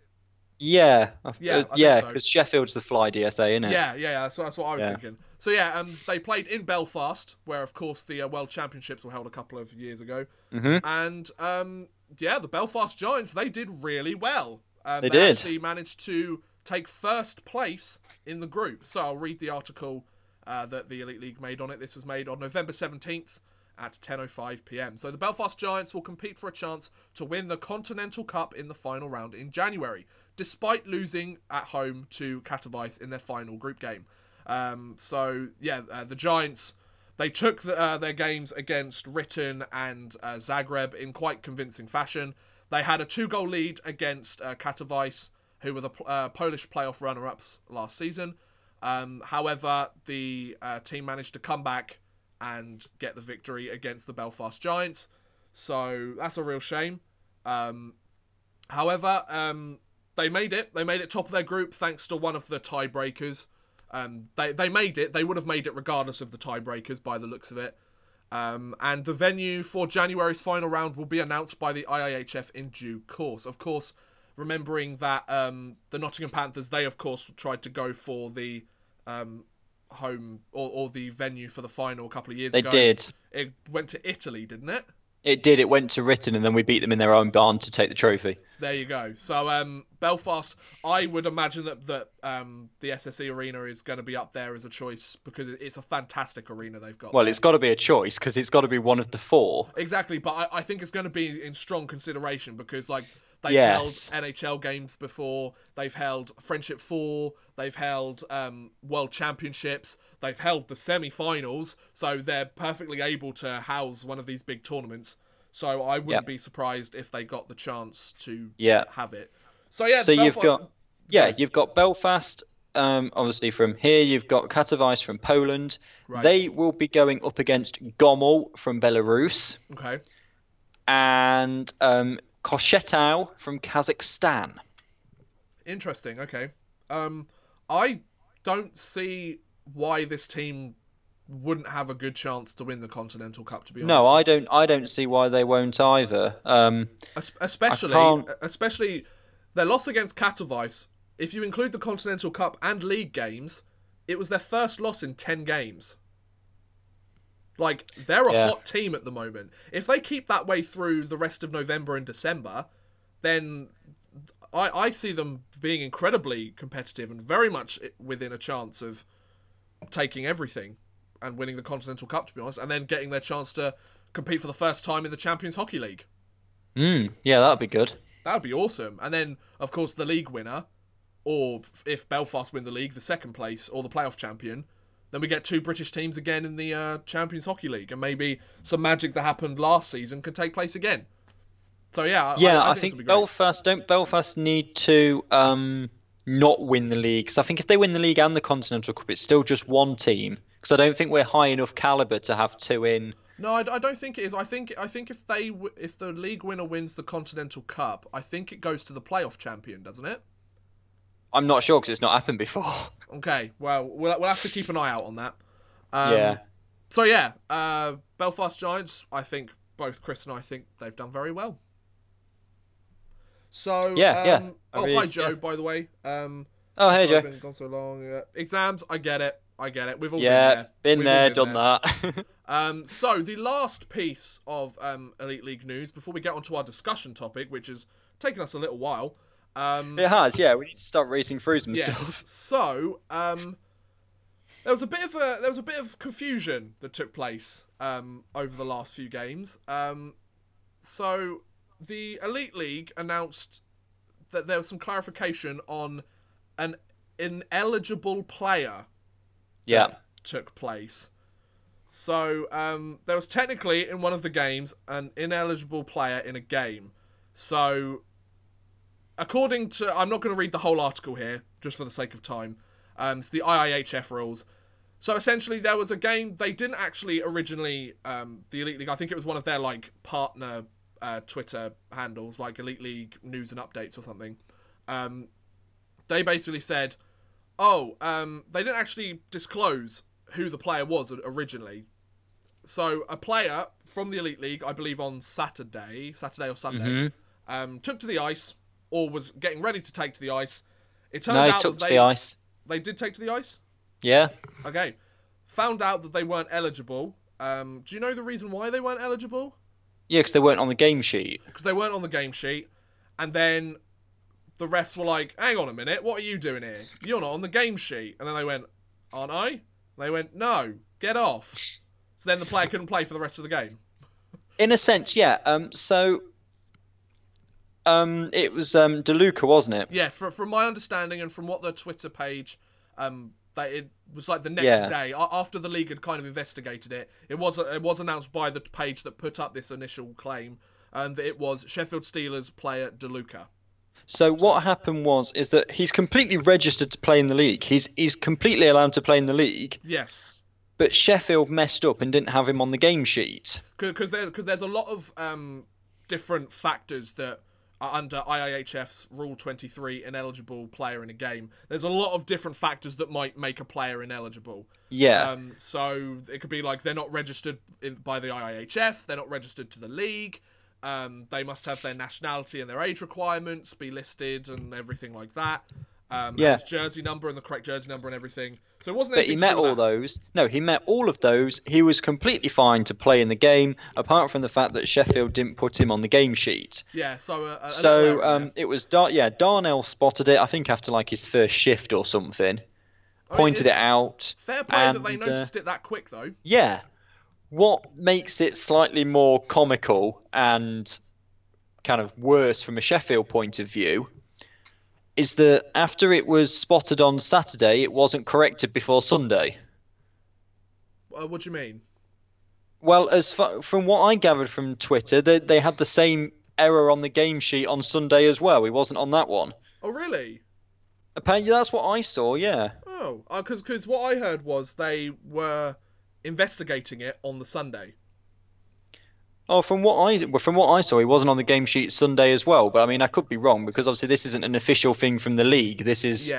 Yeah, yeah, because Sheffield's the Fly DSA, isn't it? Yeah. So that's what I was thinking. So yeah, they played in Belfast, where of course the World Championships were held a couple of years ago, and the Belfast Giants, they did really well. They actually managed to take first place in the group. So I'll read the article that the Elite League made on it. This was made on November 17th. At 10:05 p.m. So the Belfast Giants will compete for a chance to win the Continental Cup in the final round in January, despite losing at home to Katowice in their final group game. The Giants, they took their games against Ritten and Zagreb in quite convincing fashion. They had a 2-goal lead against Katowice, who were the Polish playoff runner-ups last season. However, the team managed to come back and get the victory against the Belfast Giants. So that's a real shame. However, they made it. They made it top of their group thanks to one of the tiebreakers. They made it. They would have made it regardless of the tiebreakers by the looks of it. And the venue for January's final round will be announced by the IIHF in due course. Of course, remembering that the Nottingham Panthers, they of course tried to go for the home or the venue for the final a couple of years ago. They did. It went to Italy, didn't it? It did. It went to Ritten, and then we beat them in their own barn to take the trophy. There you go. So Belfast, I would imagine that the SSE Arena is going to be up there as a choice because it's a fantastic arena they've got. Well, it's got to be a choice because it's got to be one of the 4. Exactly, but I think it's going to be in strong consideration because they've held NHL games before, they've held Friendship 4, they've held World Championships, they've held the semi-finals, so they're perfectly able to house one of these big tournaments. So I wouldn't be surprised if they got the chance to have it. So you've got Belfast, obviously from here, you've got Katowice from Poland. Right. They will be going up against Gomel from Belarus. Okay. And Koszetow from Kazakhstan. Interesting. Okay. I don't see why this team wouldn't have a good chance to win the Continental Cup, to be honest. No, I don't see why they won't either. Especially their loss against Katowice. If you include the Continental Cup and league games, it was their first loss in 10 games. They're a hot team at the moment. If they keep that way through the rest of November and December, then I see them being incredibly competitive and very much within a chance of taking everything. and winning the Continental Cup, to be honest, and then getting their chance to compete for the first time in the Champions Hockey League. Yeah, that'd be good. That would be awesome. And then, of course, the league winner, or if Belfast win the league, the second place, or the playoff champion, then we get 2 British teams again in the Champions Hockey League, and maybe some magic that happened last season can take place again. So yeah, I think Belfast need to not win the league, because I think if they win the league and the Continental Cup, it's still just one team. Because I don't think we're high enough caliber to have 2 in. No, I don't think it is. I think if the league winner wins the Continental Cup, I think it goes to the playoff champion, doesn't it? I'm not sure because it's not happened before. Okay, well, we'll have to keep an eye out on that. Yeah. So yeah, Belfast Giants. I think both Chris and I think they've done very well. So yeah. Hi Joe, by the way. Oh hey Joe. Been gone so long. Exams. I get it. We've all been there, done that. So the last piece of Elite League news before we get onto our discussion topic, which has taken us a little while. It has, yeah. We need to start racing through some stuff. So there was a bit of confusion that took place over the last few games. So the Elite League announced that there was some clarification on an ineligible player. That took place. So there was technically in one of the games an ineligible player in a game. So according to, I'm not going to read the whole article here just for the sake of time. It's the EIHL rules. So essentially there was a game, they didn't actually originally, the Elite League, I think it was one of their like partner Twitter handles, like Elite League News and Updates or something. They basically said, they didn't actually disclose who the player was originally. So a player from the Elite League, I believe on Saturday or Sunday, took to the ice, or was getting ready to take to the ice. It turned out took to the ice. They did take to the ice? Yeah. Okay. Found out that they weren't eligible. Do you know the reason why they weren't eligible? Yeah, because they weren't on the game sheet. Because they weren't on the game sheet. And then the refs were like, hang on a minute, what are you doing here? You're not on the game sheet. And then they went, aren't I? And they went, no, get off. So then the player couldn't play for the rest of the game. In a sense, yeah. It was DeLuca, wasn't it? Yes, from my understanding and from what the Twitter page, that it was like the next day after the league had kind of investigated it. It was announced by the page that put up this initial claim, that it was Sheffield Steelers player DeLuca. So what happened is that he's completely registered to play in the league. He's completely allowed to play in the league. Yes. But Sheffield messed up and didn't have him on the game sheet. Because there's a lot of different factors that are under IIHF's Rule 23, ineligible player in a game. There's a lot of different factors that might make a player ineligible. Yeah. So it could be like they're not registered by the IIHF, they're not registered to the league, they must have their nationality and their age requirements be listed and everything like that. His jersey number and the correct jersey number and everything. So it wasn't. But he met all those. No, he met all of those. He was completely fine to play in the game, apart from the fact that Sheffield didn't put him on the game sheet. Yeah. It was Darnell spotted it. I think after like his first shift or something, pointed it out. Fair play that they noticed it that quick though. Yeah. What makes it slightly more comical and kind of worse from a Sheffield point of view is that after it was spotted on Saturday, it wasn't corrected before Sunday. What do you mean? Well, from what I gathered from Twitter, they had the same error on the game sheet on Sunday as well. He wasn't on that one. Oh, really? Apparently, that's what I saw, yeah. Oh, because what I heard was they were investigating it on the Sunday. Oh, from what I saw, he wasn't on the game sheet Sunday as well. But I mean, I could be wrong because obviously this isn't an official thing from the league. This is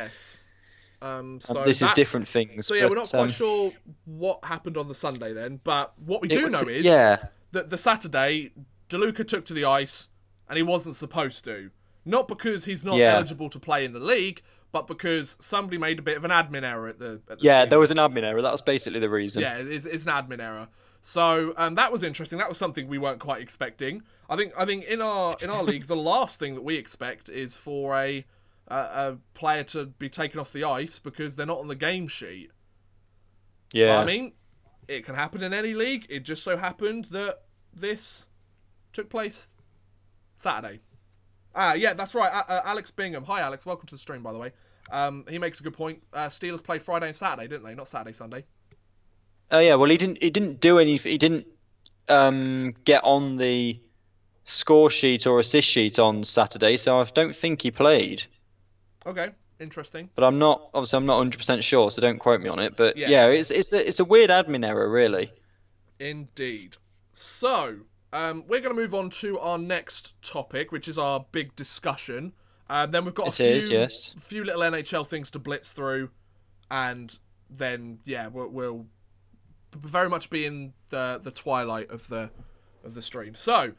this is different things. So yeah, we're not quite sure what happened on the Sunday then. But what we do know is that the Saturday, DeLuca took to the ice and he wasn't supposed to. Not because he's not eligible to play in the league, but because somebody made a bit of an admin error at the there was an admin error. That was basically the reason. Yeah, it's an admin error. So that was interesting. That was something we weren't quite expecting. I think in our league, the last thing that we expect is for a player to be taken off the ice because they're not on the game sheet. Yeah. But, I mean, it can happen in any league. It just so happened that this took place Saturday. Yeah, that's right. Alex Bingham. Hi, Alex. Welcome to the stream, by the way. He makes a good point. Steelers played Friday and Saturday, didn't they? Not Saturday, Sunday. Oh yeah, well he didn't do anything. He didn't get on the score sheet or assist sheet on Saturday, so I don't think he played. Okay, interesting. But I'm not 100% sure, so don't quote me on it. But yes. yeah, it's a weird admin error, really. Indeed. So we're going to move on to our next topic, which is our big discussion. Then we've got a few little NHL things to blitz through, and then we'll very much be in the twilight of the stream. So,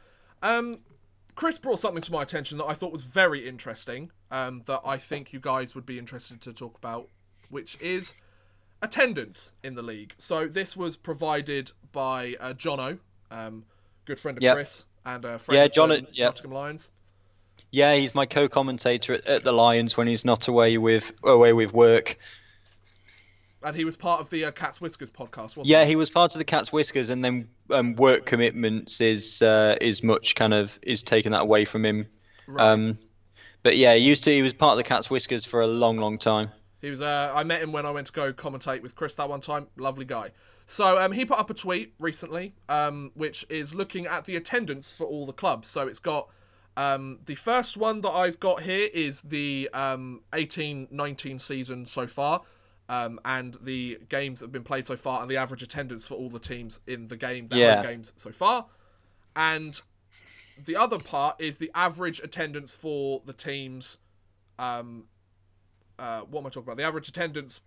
Chris brought something to my attention that I thought was very interesting, that I think you guys would be interested to talk about, which is attendance in the league. So this was provided by Jono, good friend of Chris and a friend of the Nottingham Lions. Yeah, he's my co-commentator at the Lions when he's not away with work. And he was part of the Cat's Whiskers podcast, wasn't he? Yeah, he was part of the Cat's Whiskers, and then work commitments is taking that away from him. Right. But yeah, he was part of the Cat's Whiskers for a long, long time. He was. I met him when I went to go commentate with Chris that one time. Lovely guy. So he put up a tweet recently, which is looking at the attendance for all the clubs. So it's got the first one that I've got here is the 18-19 season so far. And the games that have been played so far and the average attendance for all the teams in the game, their home games so far. And the other part is the average attendance for the teams. What am I talking about? The average attendance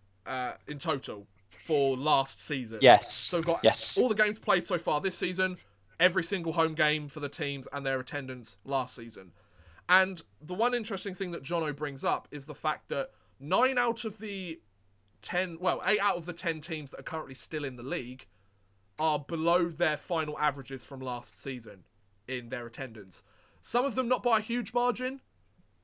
in total for last season. Yes. So we've got all the games played so far this season, every single home game for the teams and their attendance last season. And the one interesting thing that Jono brings up is the fact that 8 out of the 10 teams that are currently still in the league are below their final averages from last season in their attendance. Some of them not by a huge margin,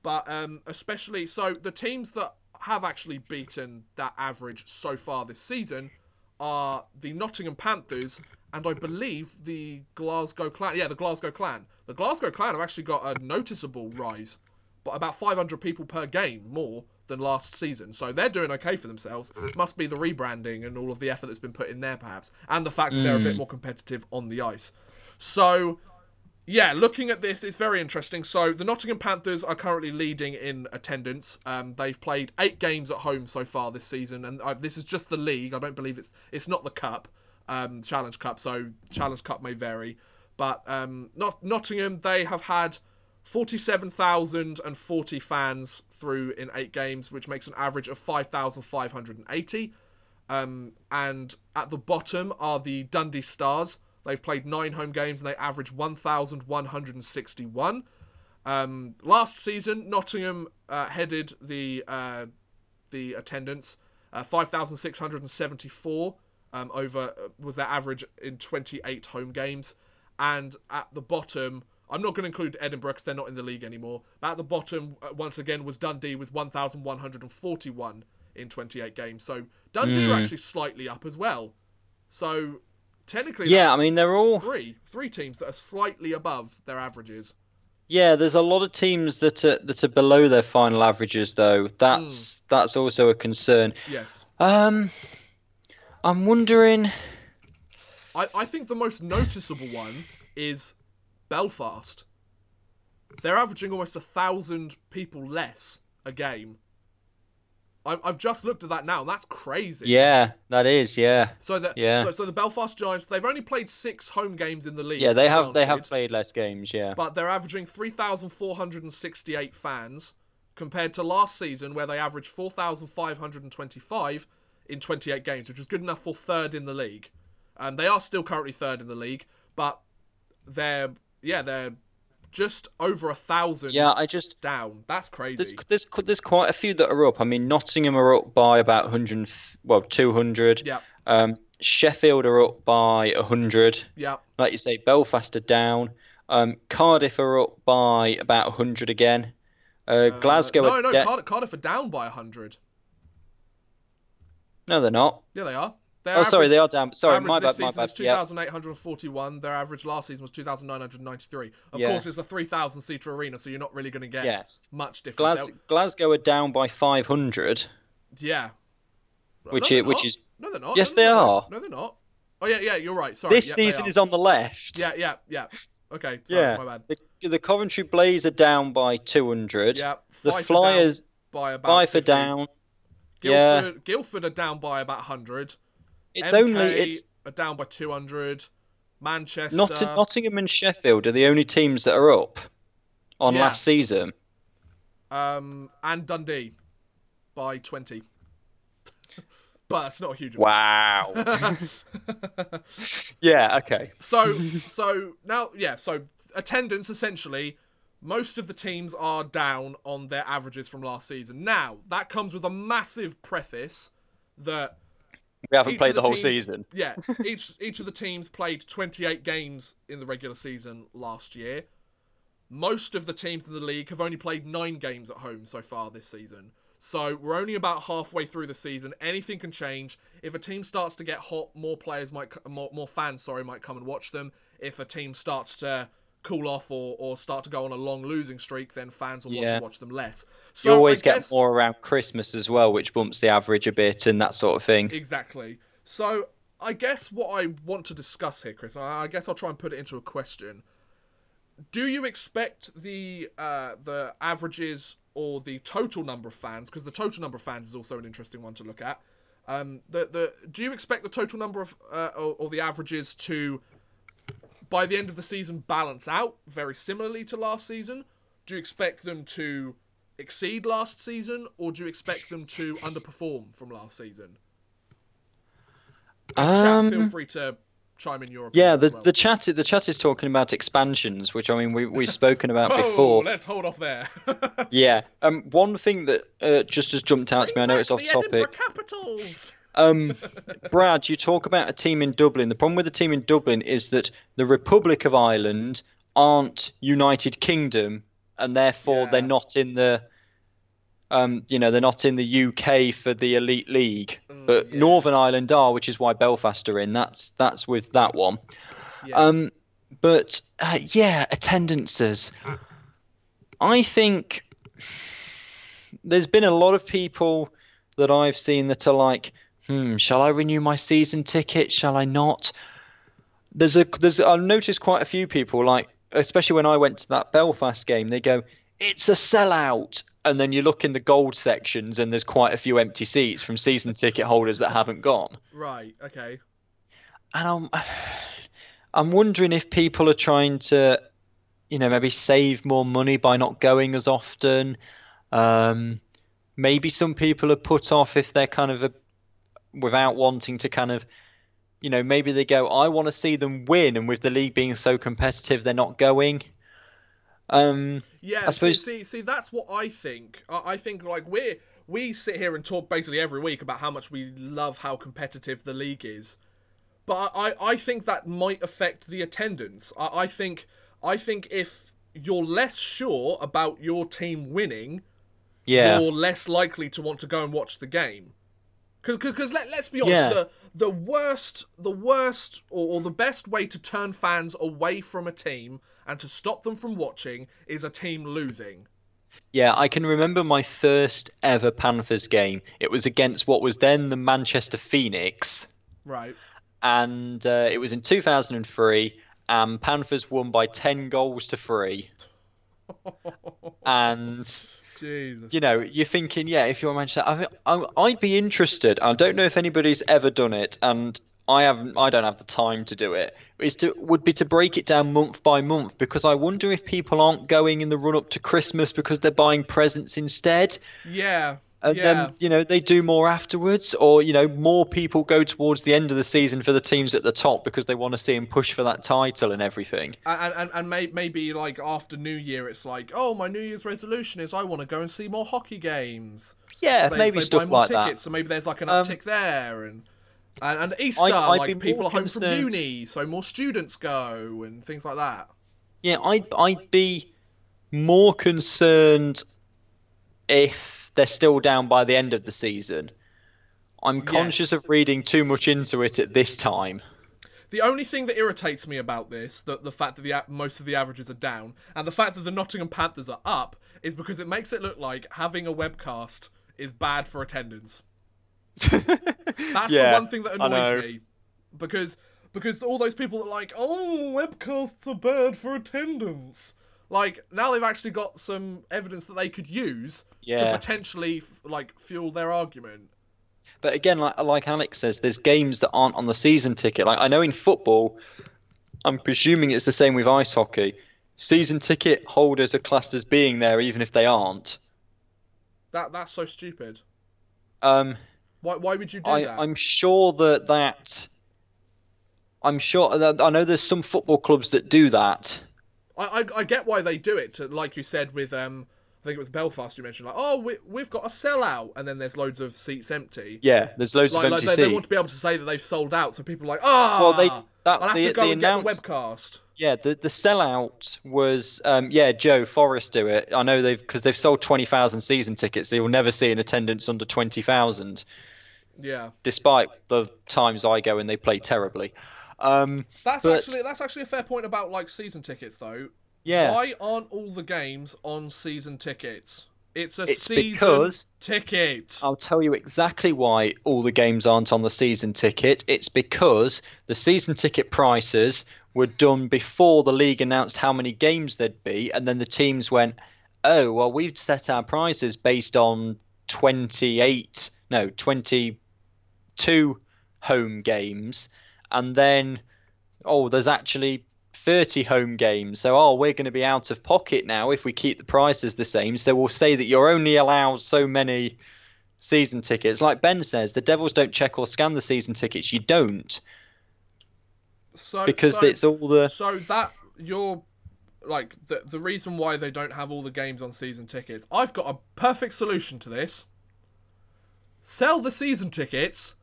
but especially so the teams that have actually beaten that average so far this season are the Nottingham Panthers and I believe the Glasgow Clan. Yeah, the Glasgow Clan. The Glasgow Clan have actually got a noticeable rise, but about 500 people per game more than last season. So they're doing okay for themselves. Must be the rebranding and all of the effort that's been put in there, perhaps. And the fact that they're a bit more competitive on the ice. So, yeah, looking at this, it's very interesting. So the Nottingham Panthers are currently leading in attendance. They've played 8 games at home so far this season. And this is just the league. I don't believe it's not the cup, Challenge Cup. So Challenge Cup may vary. But Nottingham, they have had 47,040 fans through in 8 games, which makes an average of 5,580. And at the bottom are the Dundee Stars. They've played 9 home games and they average 1,161. Last season, Nottingham headed the attendance. 5,674 was their average in 28 home games. And at the bottom, I'm not going to include Edinburgh because they're not in the league anymore. But at the bottom, once again, was Dundee with 1,141 in 28 games. So Dundee are actually slightly up as well. So technically, I mean, they're all three teams that are slightly above their averages. Yeah, there's a lot of teams that are below their final averages, though. That's also a concern. Yes. I'm wondering. I think the most noticeable one is Belfast. They're averaging almost 1,000 people less a game. I've just looked at that now, and that's crazy. Yeah, that is. Yeah. So the Belfast Giants, they've only played 6 home games in the league. Yeah, they have played less games. Yeah. But they're averaging 3,468 fans compared to last season, where they averaged 4,525 in 28 games, which was good enough for 3rd in the league. They are still currently 3rd in the league, but they're just over 1,000 down. That's crazy. There's quite a few that are up. I mean, Nottingham are up by about 200. Yeah. Sheffield are up by 100. Yeah. Like you say, Belfast are down. Cardiff are up by about 100 again. Glasgow Cardiff are down by 100. No, they're not. Yeah, they are. Their sorry, average- they are down. Sorry, average my this bad, my season bad. is Yeah, 2,841. Their average last season was 2,993. Of Yeah. course, it's a 3,000 seater arena, so you're not really going to get yes. much difference. Glasgow are down by 500, Yeah. No, which they're is which not. is No, they're not. yes, No, they no, no, are. No, they're not. Oh, yeah, you're right. Sorry. This Yep, they season are. is on the left. Yeah. Okay, sorry, my bad. The Coventry Blaze are down by 200. Yeah, The Fife Flyers are down by about Fife are 50. down. Yeah. Guildford are down by about 100. It's MK are down by 200. Manchester. Nottingham and Sheffield are the only teams that are up on last season. And Dundee by 20. But that's not a huge amount. Wow. Yeah, okay. So now, so attendance, essentially, most of the teams are down on their averages from last season. Now, that comes with a massive preface that we haven't played the whole season. Yeah, each of the teams played 28 games in the regular season last year. Most of the teams in the league have only played 9 games at home so far this season. So we're only about halfway through the season. Anything can change. If a team starts to get hot, more fans might come and watch them. If a team starts to cool off or start to go on a long losing streak, then fans will want to watch them less. So you always get more around Christmas as well, which bumps the average a bit and that sort of thing. Exactly. So I guess what I want to discuss here, Chris, I guess I'll try and put it into a question. Do you expect the averages or the total number of fans, because the total number of fans is also an interesting one to look at, do you expect the total number of or the averages to, by the end of the season, balance out very similarly to last season? Do you expect them to exceed last season, or do you expect them to underperform from last season? Feel free to chime in your opinion. Yeah, as well. the chat is talking about expansions, which I mean we've spoken about before. Let's hold off there. Yeah. One thing that just has jumped out to me, I know it's off topic. Capitals. Brad, you talk about a team in Dublin. The problem with the team in Dublin is that the Republic of Ireland aren't United Kingdom, and therefore they're not in the they're not in the UK for the Elite League. But Northern Ireland are, which is why Belfast are in. That's with that one. Yeah. Attendances. I think there's been a lot of people that I've seen that are like, shall I renew my season ticket? Shall I not? I've noticed quite a few people, like, especially when I went to that Belfast game, they go, it's a sellout. And then you look in the gold sections and there's quite a few empty seats from season ticket holders that haven't gone. Right, okay. And I'm wondering if people are trying to, maybe save more money by not going as often. Maybe some people are put off if they're kind of without wanting to kind of, maybe they go, I want to see them win. And with the league being so competitive, they're not going. I suppose. See, that's what I think. I think like we sit here and talk basically every week about how much we love how competitive the league is, but I think that might affect the attendance. I think if you're less sure about your team winning, you're less likely to want to go and watch the game. Because let's be honest, the worst or the best way to turn fans away from a team and to stop them from watching is a team losing. Yeah, I can remember my first ever Panthers game. It was against what was then the Manchester Phoenix. Right. And it was in 2003, and Panthers won by 10 goals to 3. And... Jesus. You're thinking, if you're a Manchester, I'd be interested. I don't know if anybody's ever done it, and I don't have the time to do it. Would be to break it down month by month, because I wonder if people aren't going in the run up to Christmas because they're buying presents instead. Yeah. And then, they do more afterwards, or, more people go towards the end of the season for the teams at the top because they want to see them push for that title and everything. And maybe, like, after New Year, it's like, oh, my New Year's resolution is I want to go and see more hockey games. Yeah, so maybe stuff like that. So maybe there's, like, an uptick there. And Easter, people are home from uni, so more students go and things like that. Yeah, I'd be more concerned if they're still down by the end of the season. I'm conscious of reading too much into it at this time. The only thing that irritates me about this, the fact that most of the averages are down, and the fact that the Nottingham Panthers are up, is because it makes it look like having a webcast is bad for attendance. That's the one thing that annoys me. Because all those people that are like, oh, webcasts are bad for attendance. Like, now they've actually got some evidence that they could use to potentially, like, fuel their argument. But again, like Alex says, there's games that aren't on the season ticket. Like, I know in football, I'm presuming it's the same with ice hockey. Season ticket holders are classed as being there even if they aren't. That's so stupid. Why would you do that? I'm sure that I know there's some football clubs that do that. I get why they do it. Like you said with I think it was Belfast you mentioned, like, oh, we've got a sellout, and then there's loads of seats empty. Yeah, there's loads of empty seats. They want to be able to say that they've sold out, so people are like, I'll have to go and get the webcast. Yeah, the sellout was, Joe Forrest do it. I know because they've sold 20,000 season tickets, so you'll never see an attendance under 20,000. Yeah. Despite the times I go and they play terribly. That's actually a fair point about like season tickets though. Yeah. Why aren't all the games on season tickets? It's season ticket. I'll tell you exactly why all the games aren't on the season ticket. It's because the season ticket prices were done before the league announced how many games there'd be, and then the teams went, oh, well, we've set our prices based on 22 home games, and then, there's actually 30 home games, so we're going to be out of pocket now if we keep the prices the same, so we'll say that you're only allowed so many season tickets. Like Ben says, the Devils don't check or scan the season tickets. You don't. It's all the... So that, you're... Like, the reason why they don't have all the games on season tickets, I've got a perfect solution to this. Sell the season tickets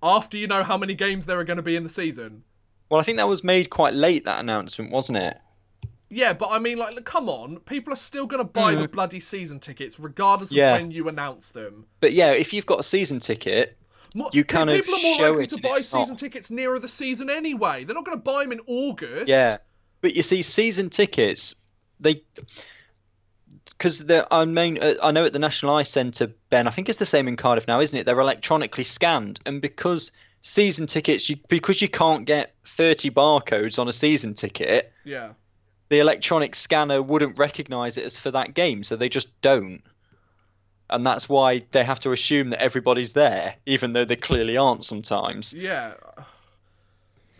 after you know how many games there are going to be in the season. Well, I think that was made quite late, that announcement, wasn't it? Yeah, but I mean, like, come on. People are still going to buy the bloody season tickets, regardless of when you announce them. But yeah, if you've got a season ticket, you kind of show it. People are more likely to buy season tickets nearer the season anyway. They're not going to buy them in August. Yeah, but you see, season tickets, because I know at the National Ice Centre, Ben, I think it's the same in Cardiff now, isn't it? They're electronically scanned, and because season tickets, because you can't get 30 barcodes on a season ticket, the electronic scanner wouldn't recognise it as for that game, so they just don't. And that's why they have to assume that everybody's there, even though they clearly aren't sometimes. Yeah.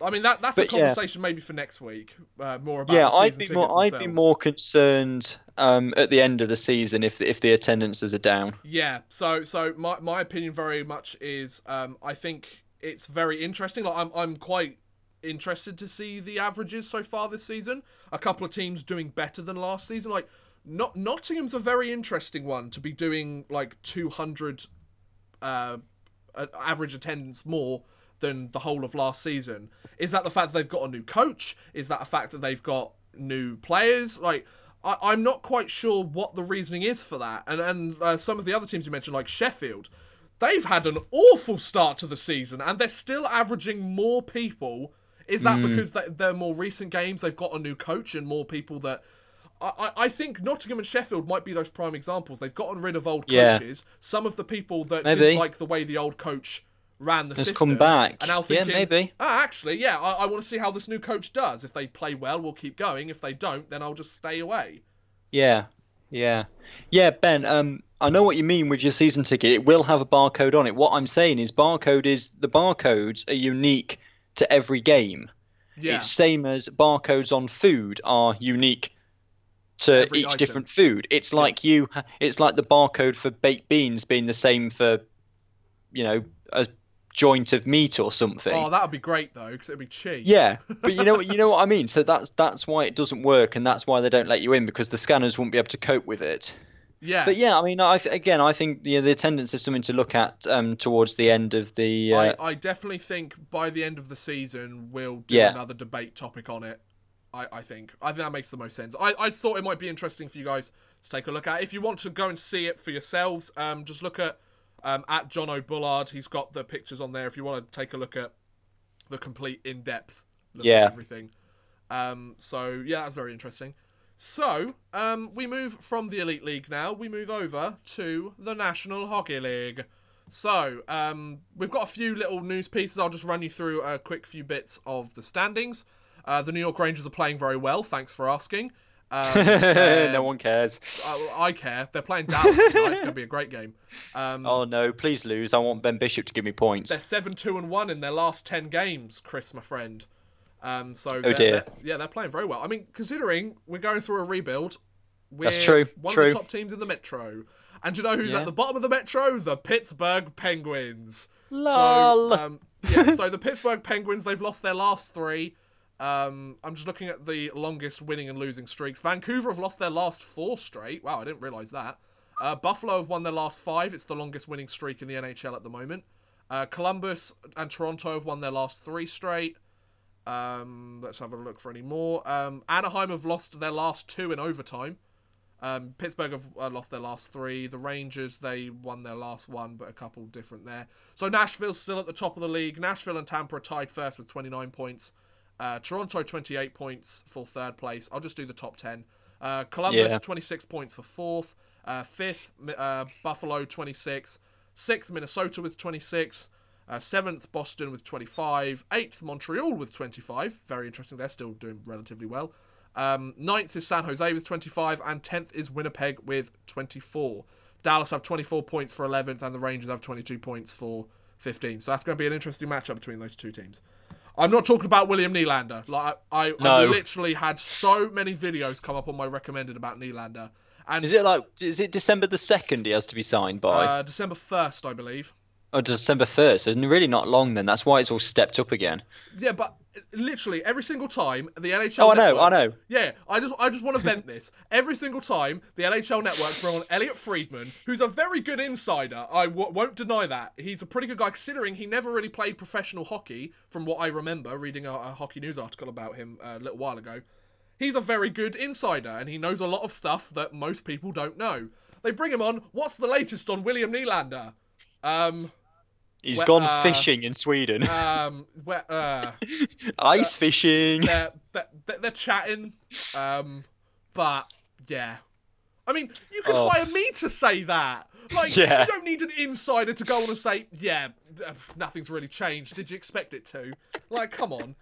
I mean, that's a conversation maybe for next week. More about the season tickets themselves. I'd be more concerned at the end of the season if the attendances are down. Yeah. So my opinion very much is I think it's very interesting. Like I'm quite interested to see the averages so far this season. A couple of teams doing better than last season. Like Nottingham's a very interesting one to be doing like 200 average attendance more than the whole of last season. Is that the fact that they've got a new coach? Is that a fact that they've got new players? Like, I'm not quite sure what the reasoning is for that. And some of the other teams you mentioned, like Sheffield, they've had an awful start to the season, and they're still averaging more people. Is that because they're more recent games, they've got a new coach and more people that... I think Nottingham and Sheffield might be those prime examples. They've gotten rid of old coaches. Some of the people that didn't like the way the old coach ran the system. Come back. And now thinking, maybe. Actually, I want to see how this new coach does. If they play well, we'll keep going. If they don't, then I'll just stay away. Yeah, Ben, I know what you mean with your season ticket. It will have a barcode on it. What I'm saying is the barcodes are unique to every game. Yeah. It's same as barcodes on food are unique to every each item. different food. It's like it's like the barcode for baked beans being the same for, a joint of meat or something. Oh, that would be great though, because it'd be cheap. Yeah, but you know what I mean. So that's why it doesn't work, and that's why they don't let you in, because the scanners won't be able to cope with it. Yeah. But yeah, I mean, I think the attendance is something to look at towards the end of the. I definitely think by the end of the season we'll do another debate topic on it. I think that makes the most sense. I thought it might be interesting for you guys to take a look at. If you want to go and see it for yourselves, just look at At John O'Bullard, he's got the pictures on there if you want to take a look at the complete in-depth look at everything. So, yeah, that's very interesting. So, we move from the Elite League now. We move over to the National Hockey League. So, we've got a few little news pieces. I'll just run you through a quick few bits of the standings. The New York Rangers are playing very well, thanks for asking. No one cares. I care. They're playing Dallas tonight. It's going to be a great game. Oh, no, please lose. I want Ben Bishop to give me points. They're 7-2-1 in their last 10 games, Chris, my friend. So oh dear. They're playing very well. I mean, considering we're going through a rebuild, we're That's true. One of the top teams in the Metro. And do you know who's at the bottom of the Metro? The Pittsburgh Penguins. Lol. So the Pittsburgh Penguins, they've lost their last 3. I'm just looking at the longest winning and losing streaks. Vancouver have lost their last 4 straight. Wow, I didn't realise that. Buffalo have won their last 5. It's the longest winning streak in the NHL at the moment. Columbus and Toronto have won their last 3 straight. Let's have a look for any more. Anaheim have lost their last 2 in overtime. Pittsburgh have lost their last 3. The Rangers, they won their last 1, but a couple different there. So Nashville's still at the top of the league. Nashville and Tampa are tied first with 29 points. Toronto, 28 points for 3rd place. I'll just do the top 10. Columbus, 26 points for 4th. 5th, Buffalo, 26. 6th, Minnesota with 26. 7th, Boston with 25. 8th, Montreal with 25. Very interesting. They're still doing relatively well. 9th is San Jose with 25. And 10th is Winnipeg with 24. Dallas have 24 points for 11th. And the Rangers have 22 points for 15th. So that's going to be an interesting matchup between those two teams. I'm not talking about William Nylander. Like I literally had so many videos come up on my recommended about Nylander. And is it December the 2nd he has to be signed by? December 1st, I believe. Oh, December 1st. So really not long then. That's why it's all stepped up again. Yeah, but literally every single time the NHL Oh, network, I know. Yeah, I just want to vent this. Every single time the NHL network bring on Elliot Friedman, who's a very good insider. I won't deny that. He's a pretty good guy considering he never really played professional hockey from what I remember reading a hockey news article about him a little while ago. He's a very good insider and he knows a lot of stuff that most people don't know. They bring him on. What's the latest on William Nylander? He's gone fishing in Sweden. Ice fishing. They're chatting. But, yeah. I mean, you can hire me to say that. Like, you don't need an insider to go on and say, yeah, nothing's really changed. Did you expect it to? Like, come on.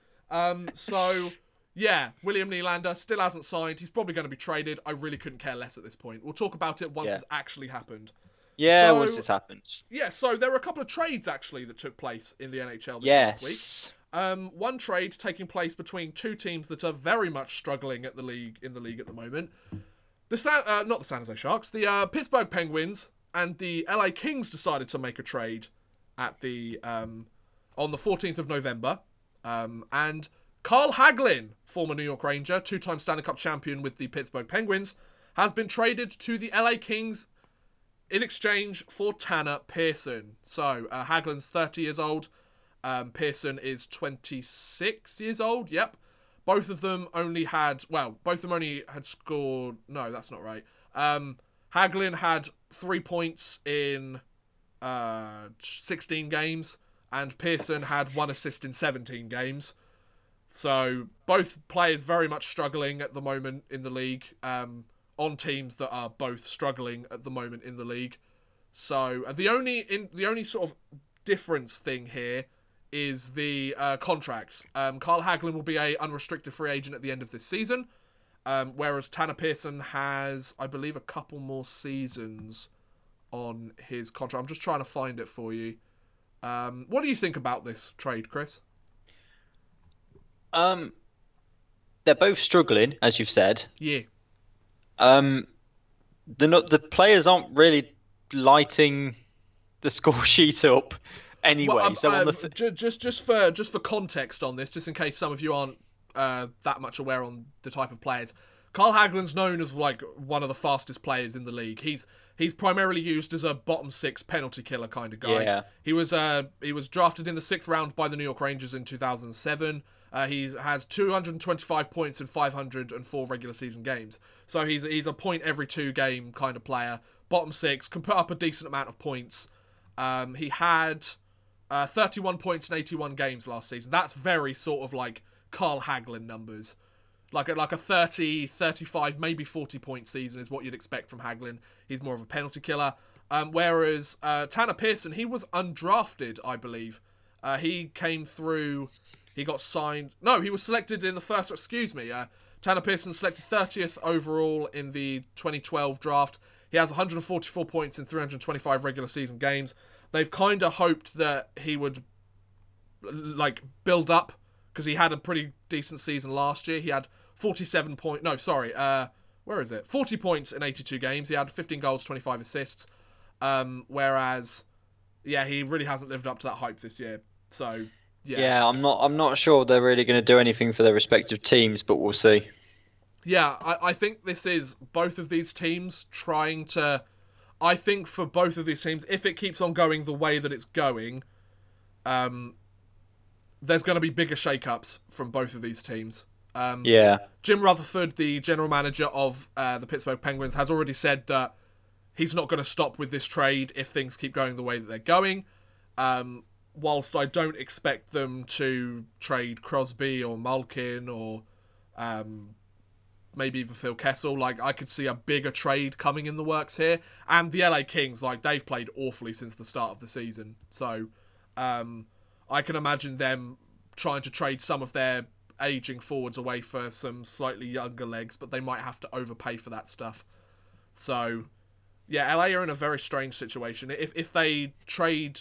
So, yeah, William Nylander still hasn't signed. He's probably going to be traded. I really couldn't care less at this point. We'll talk about it once it's actually happened. Yeah, once it happens. Yeah, so there were a couple of trades, actually, that took place in the NHL this last week. One trade taking place between 2 teams that are very much struggling in the league at the moment. Not the San Jose Sharks. The Pittsburgh Penguins and the LA Kings decided to make a trade at the on the 14th of November. And Carl Hagelin, former New York Ranger, 2-time Stanley Cup champion with the Pittsburgh Penguins, has been traded to the LA Kings in exchange for Tanner Pearson. So, Hagelin's 30 years old. Pearson is 26 years old. Yep. Both of them only had scored... No, that's not right. Hagelin had 3 points in 16 games. And Pearson had 1 assist in 17 games. So, both players very much struggling at the moment in the league. On teams that are both struggling at the moment in the league. So the only sort of difference thing here is the contracts. Carl Hagelin will be a unrestricted free agent at the end of this season, whereas Tanner Pearson has, I believe, a couple more seasons on his contract. I'm just trying to find it for you. What do you think about this trade, Chris? They're both struggling, as you've said. Yeah. The players aren't really lighting the score sheet up anyway. Well, so on just for context on this, just in case some of you aren't that much aware on the type of players, Carl Hagelin's known as like one of the fastest players in the league. He's primarily used as a bottom 6 penalty killer kind of guy. Yeah. He was drafted in the 6th round by the New York Rangers in 2007. He has 225 points in 504 regular season games. So he's a point every 2 game kind of player. Bottom 6, can put up a decent amount of points. He had 31 points in 81 games last season. That's very sort of like Carl Hagelin numbers. Like a 30, 35, maybe 40 point season is what you'd expect from Hagelin. He's more of a penalty killer. Whereas Tanner Pearson, he was undrafted, I believe. He came through, he got signed. No, he was selected in the first, Tanner Pearson selected 30th overall in the 2012 draft. He has 144 points in 325 regular season games. They've kind of hoped that he would like build up because he had a pretty decent season last year. He had 40 points in 82 games. He had 15 goals, 25 assists. Whereas, yeah, he really hasn't lived up to that hype this year. So, yeah. Yeah, I'm not sure they're really going to do anything for their respective teams, but we'll see. Yeah, I think this is both of these teams trying to... I think for both of these teams, if it keeps on going the way that it's going, there's going to be bigger shake-ups from both of these teams. Yeah. Jim Rutherford, the general manager of the Pittsburgh Penguins, has already said that he's not going to stop with this trade if things keep going the way that they're going. Whilst I don't expect them to trade Crosby or Malkin or maybe even Phil Kessel, like I could see a bigger trade coming in the works here. And the LA Kings, like they've played awfully since the start of the season. So I can imagine them trying to trade some of their aging forwards away for some slightly younger legs, but they might have to overpay for that stuff. So, yeah, LA are in a very strange situation. If they trade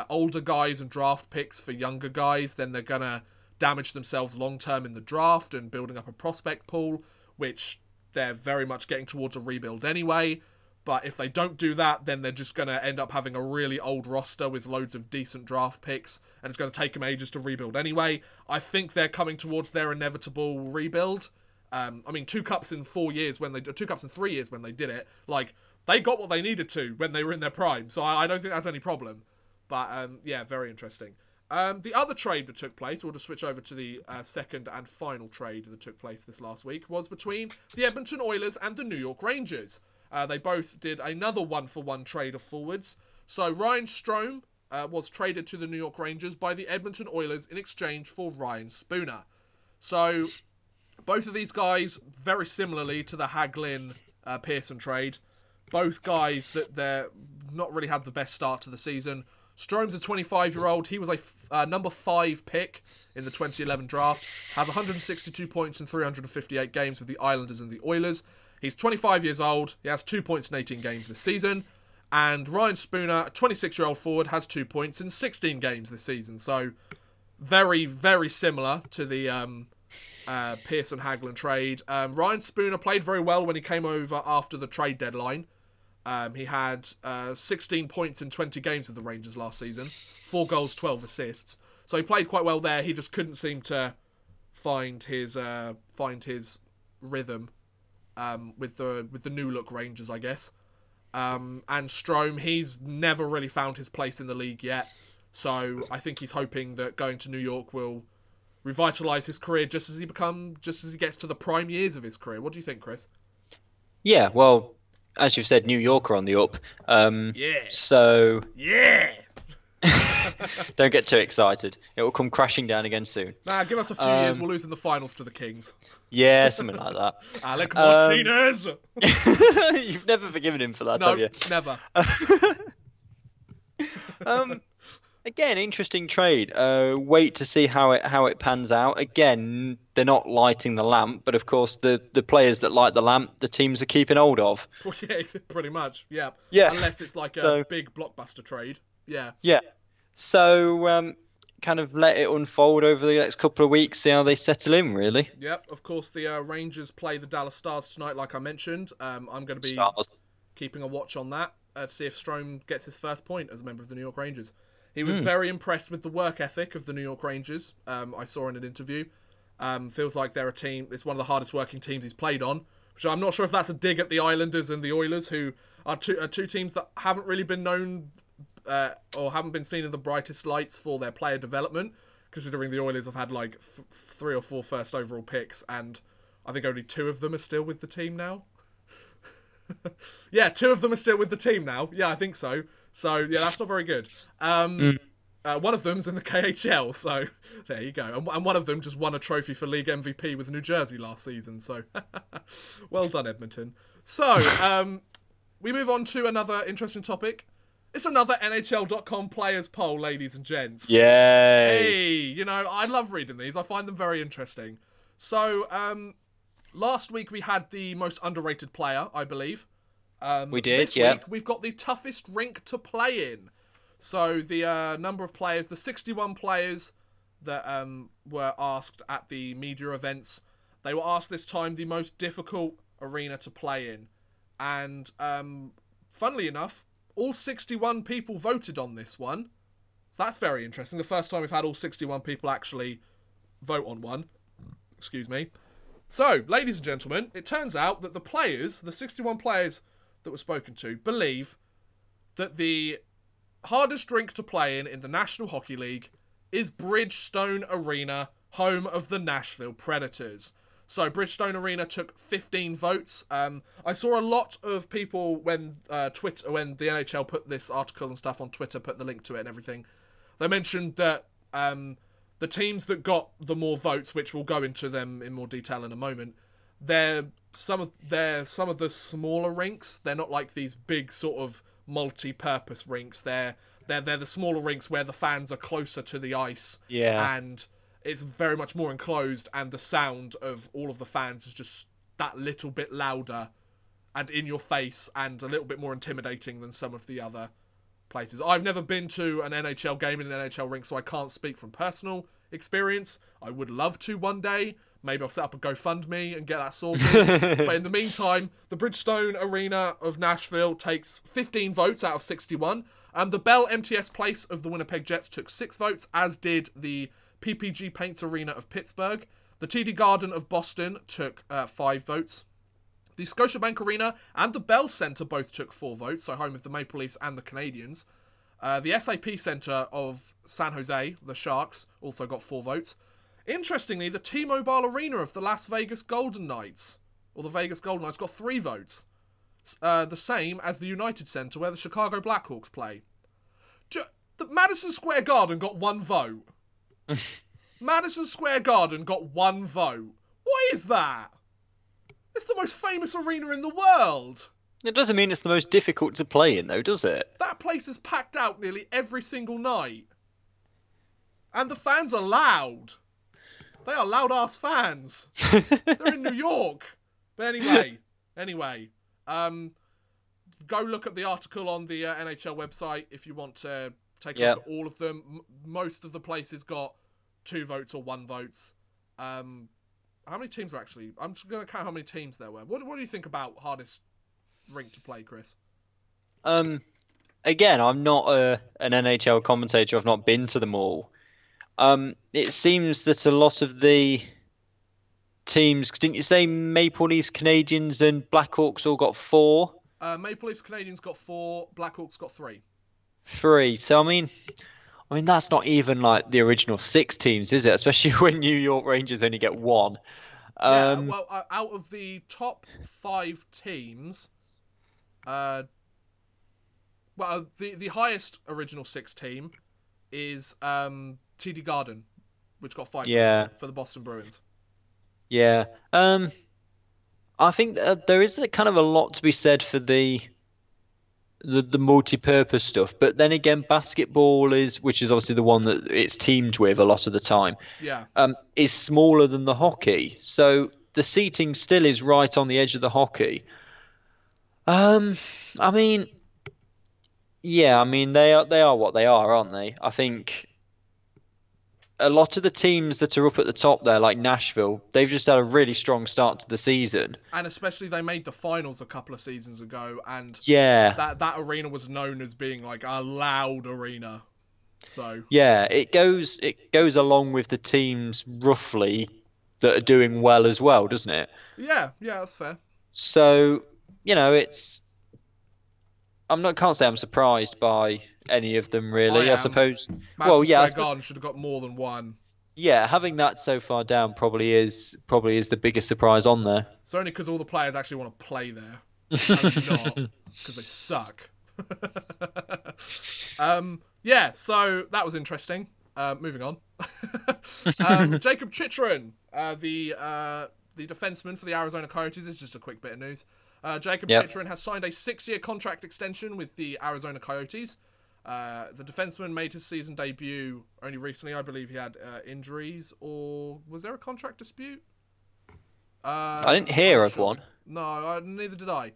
older guys and draft picks for younger guys, then they're going to damage themselves long-term in the draft and building up a prospect pool, which they're very much getting towards a rebuild anyway. But if they don't do that, then they're just going to end up having a really old roster with loads of decent draft picks, and it's going to take them ages to rebuild anyway. I think they're coming towards their inevitable rebuild. I mean, 2 cups in 3 years when they did it, like, they got what they needed to when they were in their prime, so I don't think that's any problem. But, yeah, very interesting. The other trade that took place, we'll just switch over to the second and final trade that took place this last week, was between the Edmonton Oilers and the New York Rangers. They both did another 1-for-1 trade of forwards. So Ryan Strome was traded to the New York Rangers by the Edmonton Oilers in exchange for Ryan Spooner. So both of these guys, very similarly to the Hagelin-Pearson trade, both guys that they're not really had the best start to the season. Strome's a 25-year-old. He was a number 5 pick in the 2011 draft. Has 162 points in 358 games with the Islanders and the Oilers. He's 25 years old. He has 2 points in 18 games this season. And Ryan Spooner, a 26-year-old forward, has 2 points in 16 games this season. So very, very similar to the Pearson-Hagelin trade. Ryan Spooner played very well when he came over after the trade deadline. He had 16 points in 20 games with the Rangers last season. 4 goals, 12 assists. So he played quite well there. He just couldn't seem to find his rhythm with the new look Rangers, I guess. And Strome, he's never really found his place in the league yet. So I think he's hoping that going to New York will revitalise his career just as he gets to the prime years of his career. What do you think, Chris? Yeah, well, as you've said, New York are on the up. Yeah. So yeah. Don't get too excited. It will come crashing down again soon. Nah, give us a few years. We'll lose in the finals to the Kings. Yeah, something like that. Alec Martinez! You've never forgiven him for that, no, have you? Never. Again, interesting trade. Wait to see how it pans out. Again, they're not lighting the lamp, but of course the players that light the lamp, the teams are keeping hold of. Well, yeah, pretty much. Yeah. Yeah. Unless it's like a big blockbuster trade. Yeah. Yeah. So kind of let it unfold over the next couple of weeks, see how they settle in, really. Yep. Of course, the Rangers play the Dallas Stars tonight, like I mentioned. I'm going to be keeping a watch on that to see if Strome gets his first point as a member of the New York Rangers. He was very impressed with the work ethic of the New York Rangers. I saw in an interview. Feels like they're a team. It's one of the hardest working teams he's played on. Which I'm not sure if that's a dig at the Islanders and the Oilers, who are two teams that haven't really been known or haven't been seen in the brightest lights for their player development. Considering the Oilers have had like 3 or 4 first overall picks, and I think only 2 of them are still with the team now. Yeah, 2 of them are still with the team now. Yeah, I think so. So yeah, that's not very good. One of them's in the KHL, so there you go. And one of them just won a trophy for league MVP with New Jersey last season. So well done, Edmonton. So we move on to another interesting topic. It's another NHL.com players poll, ladies and gents. Yay! Hey, you know, I love reading these. I find them very interesting. So last week we had the most underrated player, I believe. We did, this yeah. week we've got the toughest rink to play in. So the number of players, the 61 players that were asked at the media events, they were asked this time the most difficult arena to play in. And funnily enough, all 61 people voted on this one. So that's very interesting. The first time we've had all 61 people actually vote on one. Excuse me. So, ladies and gentlemen, it turns out that the players, the 61 players that were spoken to, believe that the hardest rink to play in the National Hockey League is Bridgestone Arena, home of the Nashville Predators. So Bridgestone Arena took 15 votes. I saw a lot of people when the NHL put this article and stuff on Twitter, put the link to it and everything. They mentioned that the teams that got the more votes, which we'll go into them in more detail in a moment, they're some of the smaller rinks. They're not like these big sort of multi-purpose rinks. They're the smaller rinks where the fans are closer to the ice. Yeah. And it's very much more enclosed, and the sound of all of the fans is just that little bit louder and in your face and a little bit more intimidating than some of the other places. I've never been to an NHL game in an NHL rink, so I can't speak from personal experience. I would love to one day. Maybe I'll set up a GoFundMe and get that sorted. But in the meantime, the Bridgestone Arena of Nashville takes 15 votes out of 61. And the Bell MTS Place of the Winnipeg Jets took 6 votes, as did the PPG Paints Arena of Pittsburgh. The TD Garden of Boston took 5 votes. The Scotiabank Arena and the Bell Centre both took 4 votes, so home of the Maple Leafs and the Canadiens. The SAP Centre of San Jose, the Sharks, also got 4 votes. Interestingly, the T-Mobile Arena of the Las Vegas Golden Knights, or the Vegas Golden Knights, got 3 votes. The same as the United Centre where the Chicago Blackhawks play. The Madison Square Garden got 1 vote. Madison Square Garden got 1 vote. What is that? It's the most famous arena in the world. It doesn't mean it's the most difficult to play in, though, does it? That place is packed out nearly every single night. And the fans are loud. They are loud-ass fans. They're in New York. But anyway. Go look at the article on the NHL website if you want to take a look at all of them. Most of the places got 2 votes or 1 votes. How many teams were actually... I'm just going to count how many teams there were. What do you think about hardest rink to play, Chris? Again, I'm not an NHL commentator. I've not been to them all. It seems that a lot of the teams... Didn't you say Maple Leafs, Canadiens and Blackhawks all got 4? Maple Leafs, Canadiens got 4. Blackhawks got 3. 3. So, I mean, that's not even like the original 6 teams, is it? Especially when New York Rangers only get 1. Well, out of the top 5 teams, the highest original 6 team is TD Garden, which got 5 votes for the Boston Bruins. Yeah. I think there is kind of a lot to be said for the multi-purpose stuff, but then again, basketball which is obviously the one that it's teamed with a lot of the time. Yeah. Is smaller than the hockey, so the seating still is right on the edge of the hockey. I mean, they are what they are, aren't they? I think a lot of the teams that are up at the top there, like Nashville, they've just had a really strong start to the season. And especially they made the finals a couple of seasons ago, and that arena was known as being like a loud arena. So it goes along with the teams roughly that are doing well as well, doesn't it? Yeah, that's fair. So, can't say I'm surprised by any of them really. I suppose. Madison Square Garden should have got more than 1. Yeah, having that so far down probably is the biggest surprise on there. It's only because all the players actually want to play there, and not because they suck. Yeah, so that was interesting. Moving on. Jacob Chitrin, the defenseman for the Arizona Coyotes. This is just a quick bit of news. Jacob Chitrin has signed a 6-year contract extension with the Arizona Coyotes. The defenseman made his season debut only recently. I believe he had injuries, or was there a contract dispute? I didn't hear of one. No, neither did I.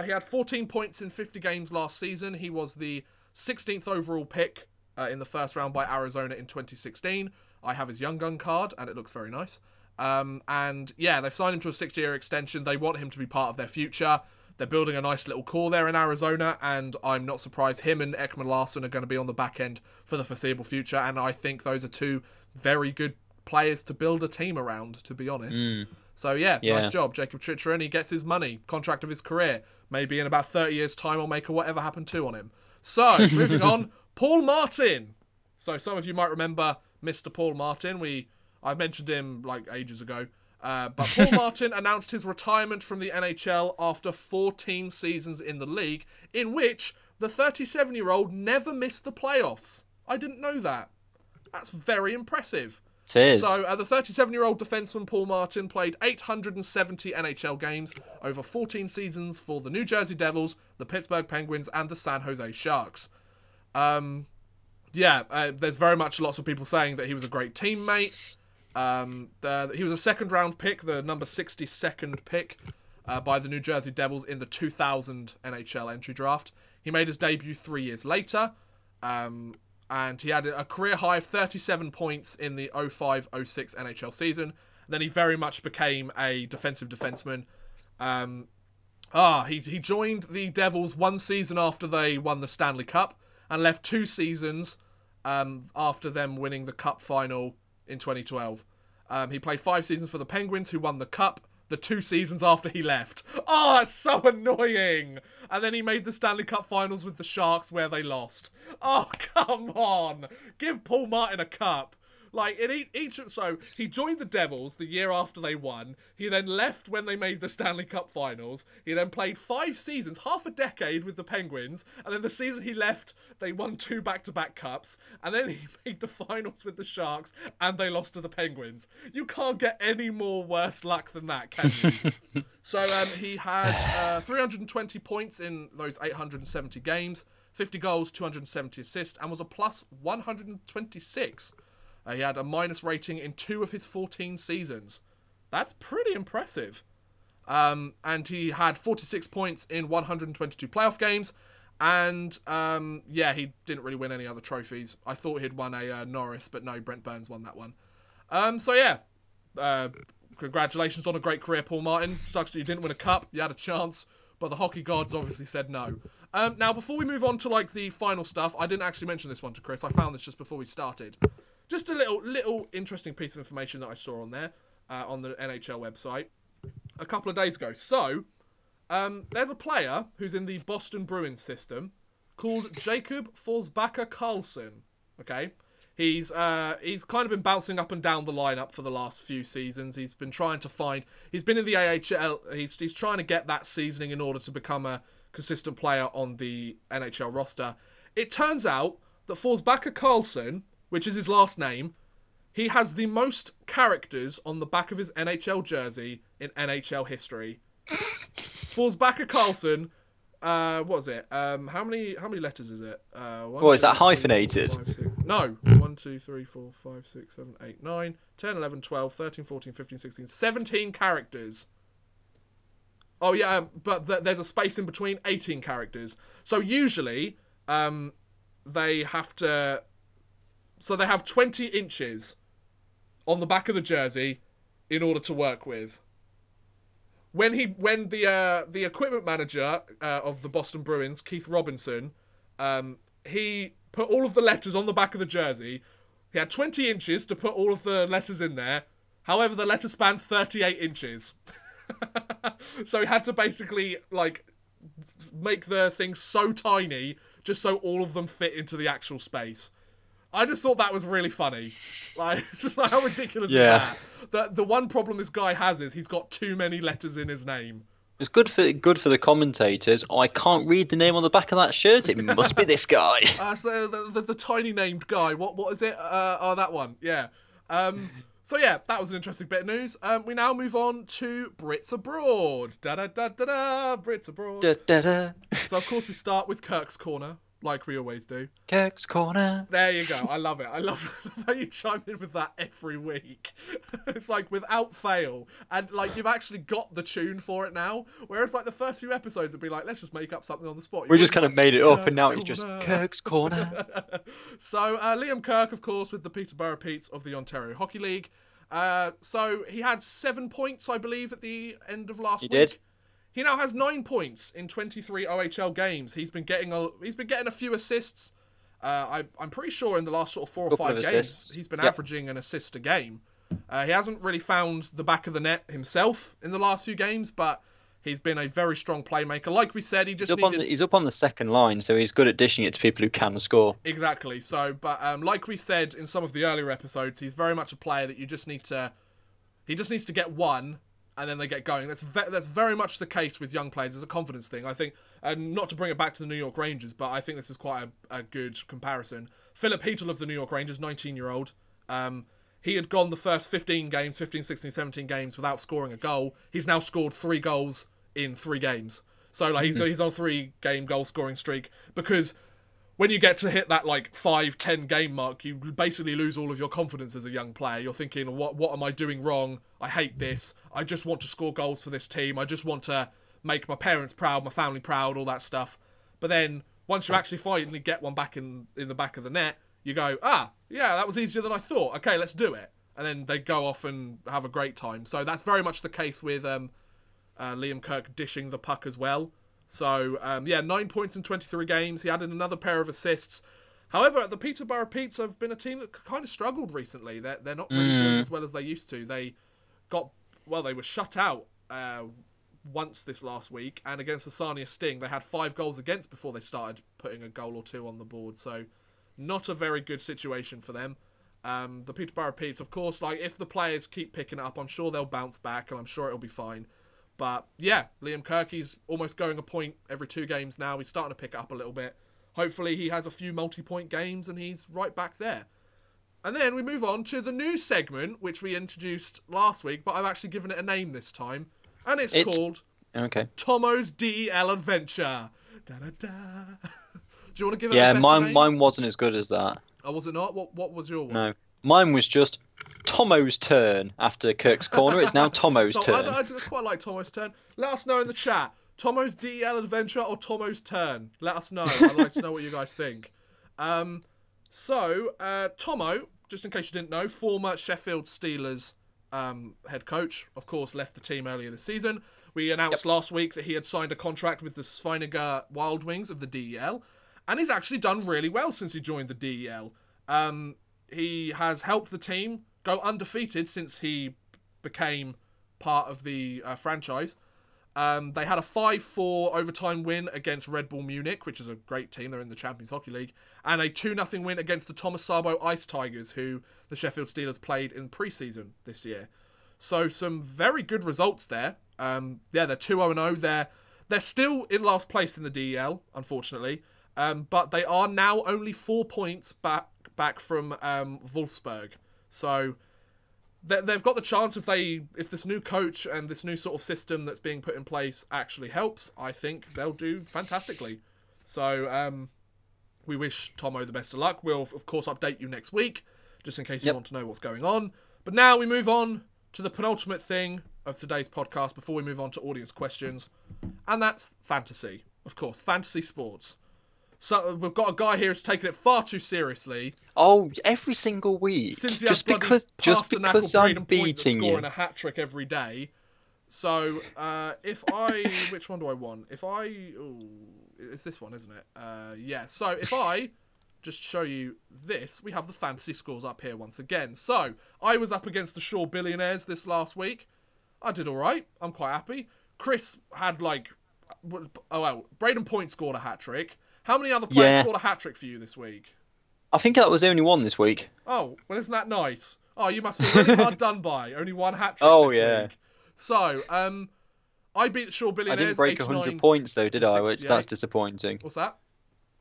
He had 14 points in 50 games last season. He was the 16th overall pick in the first round by Arizona in 2016. I have his Young Gun card, and it looks very nice. And yeah, they've signed him to a 6-year extension. They want him to be part of their future. They're building a nice little core there in Arizona, and I'm not surprised him and Ekman Larsson are going to be on the back end for the foreseeable future. And I think those are two very good players to build a team around, to be honest. So yeah, nice job, Jacob Chitrin. He gets his money, contract of his career. Maybe in about 30 years' time, I'll make a Whatever Happened To on him. So, moving on, Paul Martin. So some of you might remember Mr. Paul Martin. I mentioned him like ages ago. But Paul Martin announced his retirement from the NHL after 14 seasons in the league, in which the 37-year-old never missed the playoffs. I didn't know that. That's very impressive. It is. So the 37-year-old defenseman Paul Martin played 870 NHL games over 14 seasons for the New Jersey Devils, the Pittsburgh Penguins, and the San Jose Sharks. There's very much lots of people saying that he was a great teammate. He was a second-round pick, the number 62nd pick by the New Jersey Devils in the 2000 NHL entry draft. He made his debut 3 years later, and he had a career high of 37 points in the 05-06 NHL season. Then he very much became a defensive defenseman. He joined the Devils one season after they won the Stanley Cup and left 2 seasons after them winning the Cup final in 2012. He played 5 seasons for the Penguins, who won the Cup the 2 seasons after he left. Oh, that's so annoying! And then he made the Stanley Cup finals with the Sharks, where they lost. Oh, come on! Give Paul Martin a cup. Like, so he joined the Devils the year after they won. He then left when they made the Stanley Cup finals. He then played 5 seasons, half a decade with the Penguins. And then the season he left, they won 2 back-to-back cups. And then he made the finals with the Sharks, and they lost to the Penguins. You can't get any more worse luck than that, can you? So he had 320 points in those 870 games, 50 goals, 270 assists, and was a plus 126. He had a minus rating in 2 of his 14 seasons. That's pretty impressive. And he had 46 points in 122 playoff games. And, he didn't really win any other trophies. I thought he'd won a Norris, but no, Brent Burns won that one. Congratulations on a great career, Paul Martin. Sucks that you didn't win a cup. You had a chance, but the hockey gods obviously said no. Now, before we move on to, the final stuff, I didn't actually mention this one to Chris. I found this just before we started. Just a little interesting piece of information that I saw on there, on the NHL website, a couple of days ago. So, there's a player who's in the Boston Bruins system called Jacob Forsbacka-Karlsson. Okay, he's kind of been bouncing up and down the lineup for the last few seasons. He's been trying to find. He's been in the AHL. He's trying to get that seasoning in order to become a consistent player on the NHL roster. It turns out that Forsbacka-Karlsson, which is his last name, he has the most characters on the back of his NHL jersey in NHL history. Forsbacka-Karlsson, what is it? How many letters is it? Is that hyphenated? 5, 6, no. 1, 2, 3, 4, 5, 6, 7, 8, 9, 10, 11, 12, 13, 14, 15, 16, 17 characters. Oh, yeah, but there's a space in between, 18 characters. So usually, they have to... So they have 20 inches on the back of the jersey in order to work with. When the equipment manager of the Boston Bruins, Keith Robinson, he put all of the letters on the back of the jersey. He had 20 inches to put all of the letters in there. However, the letter spanned 38 inches. So he had to basically make the thing so tiny just so all of them fit into the actual space. I just thought that was really funny. Just how ridiculous is that? The one problem this guy has is he's got too many letters in his name. It's good for the commentators. Oh, I can't read the name on the back of that shirt. It must be this guy. So the tiny named guy. What is it? That one. Yeah. So yeah, that was an interesting bit of news. We now move on to Brits abroad. Da da da da da. Brits abroad. Da, da, da. So of course we start with Kirk's corner, like we always do. Kirk's corner. There you go. I love it. I love how you chime in with that every week. It's like without fail, and like you've actually got the tune for it now. Whereas like the first few episodes would be like, let's just make up something on the spot. We just kind of made it up, Kirk's and now corner. it's just Kirk's corner. So Liam Kirk, of course, with the Peterborough Petes of the Ontario Hockey League. So he had 7 points, I believe, at the end of last week. He did. He now has 9 points in 23 OHL games. He's been getting a few assists. I'm pretty sure in the last sort of 4 or 5 games, assists. he's been averaging an assist a game. He hasn't really found the back of the net himself in the last few games, but he's been a very strong playmaker. Like we said, he's up on the second line, so he's good at dishing it to people who can score. Exactly. So, but like we said in some of the earlier episodes, he's very much a player that he just needs to get one, and then they get going. That's very much the case with young players. It's a confidence thing, I think. And not to bring it back to the New York Rangers, but I think this is quite a good comparison. Philip Heatle of the New York Rangers, 19-year-old. He had gone the first 15, 16, 17 games without scoring a goal. He's now scored 3 goals in 3 games. So like he's on a 3-game goal scoring streak, because when you get to hit that like 5-10 game mark, you basically lose all of your confidence as a young player. You're thinking, what am I doing wrong? I hate this. I just want to score goals for this team. I just want to make my parents proud, my family proud, all that stuff. But then once you actually finally get one back in the back of the net, you go, yeah, that was easier than I thought. Okay, let's do it. And then they go off and have a great time. So that's very much the case with Liam Kirk dishing the puck as well. So, 9 points in 23 games. He added another pair of assists. However, the Peterborough Petes have been a team that kind of struggled recently. They're not really doing as well as they used to. They were shut out once this last week. And against the Sarnia Sting, they had 5 goals against before they started putting a goal or 2 on the board. So, not a very good situation for them. The Peterborough Petes, of course, like if the players keep picking it up, I'm sure they'll bounce back and I'm sure it'll be fine. But yeah, Liam Kirk, he's almost going a point every 2 games now. He's starting to pick it up a little bit. Hopefully he has a few multi-point games and he's right back there. And then we move on to the new segment, which we introduced last week, but I've actually given it a name this time. And it's called Tomo's DEL Adventure. Da-da-da. Do you want to give it a better name? Mine wasn't as good as that. Oh, was it not? What was your one? No. Mine was just Tomo's turn after Kirk's corner. It's now Tomo's turn. I quite like Tomo's turn. Let us know in the chat. Tomo's DEL Adventure or Tomo's turn? Let us know. I'd like to know what you guys think. Tomo, just in case you didn't know, former Sheffield Steelers head coach, of course, left the team earlier this season. We announced last week that he had signed a contract with the Svinegar Wild Wings of the DEL, and he's actually done really well since he joined the DEL. He has helped the team go undefeated since he became part of the franchise. They had a 5-4 overtime win against Red Bull Munich, which is a great team. They're in the Champions Hockey League. And a 2-0 win against the Thomas Sabo Ice Tigers, who the Sheffield Steelers played in pre-season this year. So some very good results there. They're 2-0. They're still in last place in the DEL, unfortunately. But they are now only 4 points back from Wolfsburg. So they've got the chance, if this new coach and this new sort of system that's being put in place actually helps, I think they'll do fantastically. So we wish Tomo the best of luck. We'll, of course, update you next week, just in case you want to know what's going on. But now we move on to the penultimate thing of today's podcast before we move on to audience questions. And that's fantasy. Of course, fantasy sports. So we've got a guy here who's taken it far too seriously. Oh, every single week. Since just because I'm beating you. Scoring a hat trick every day. So which one do I want? It's this one, isn't it? Yeah. So if I just show you this, we have the fantasy scores up here once again. So I was up against the Shaw Billionaires this last week. I did all right. I'm quite happy. Chris had Braden Point scored a hat trick. How many other players scored a hat-trick for you this week? I think that was the only one this week. Oh, well, isn't that nice? Oh, you must feel really hard done by. Only one hat-trick this week. So, I beat the Shaw I Billionaires. didn't break 100 points though, did I? 68. That's disappointing. What's that?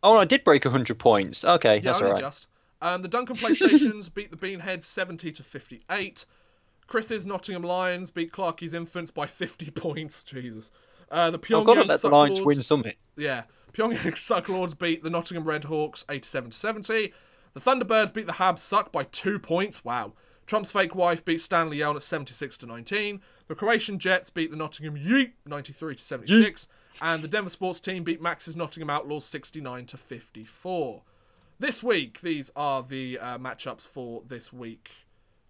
Oh, I did break 100 points. Okay, Yeah, that's only all right. just. The Duncan PlayStations beat the Beanheads 70-58. Chris's Nottingham Lions beat Clarkie's Infants by 50 points. Jesus. The Pyongyang I've got to let the Lions Sucklords- win something. Yeah. Pyongyang Sucklords beat the Nottingham Redhawks 87-70. The Thunderbirds beat the Habs Suck by 2 points. Wow. Trump's Fake Wife beat Stanley Yeln at 76-19. The Croatian Jets beat the Nottingham Yeet 93-76. And the Denver Sports Team beat Max's Nottingham Outlaws 69-54. This week, these are the matchups for this week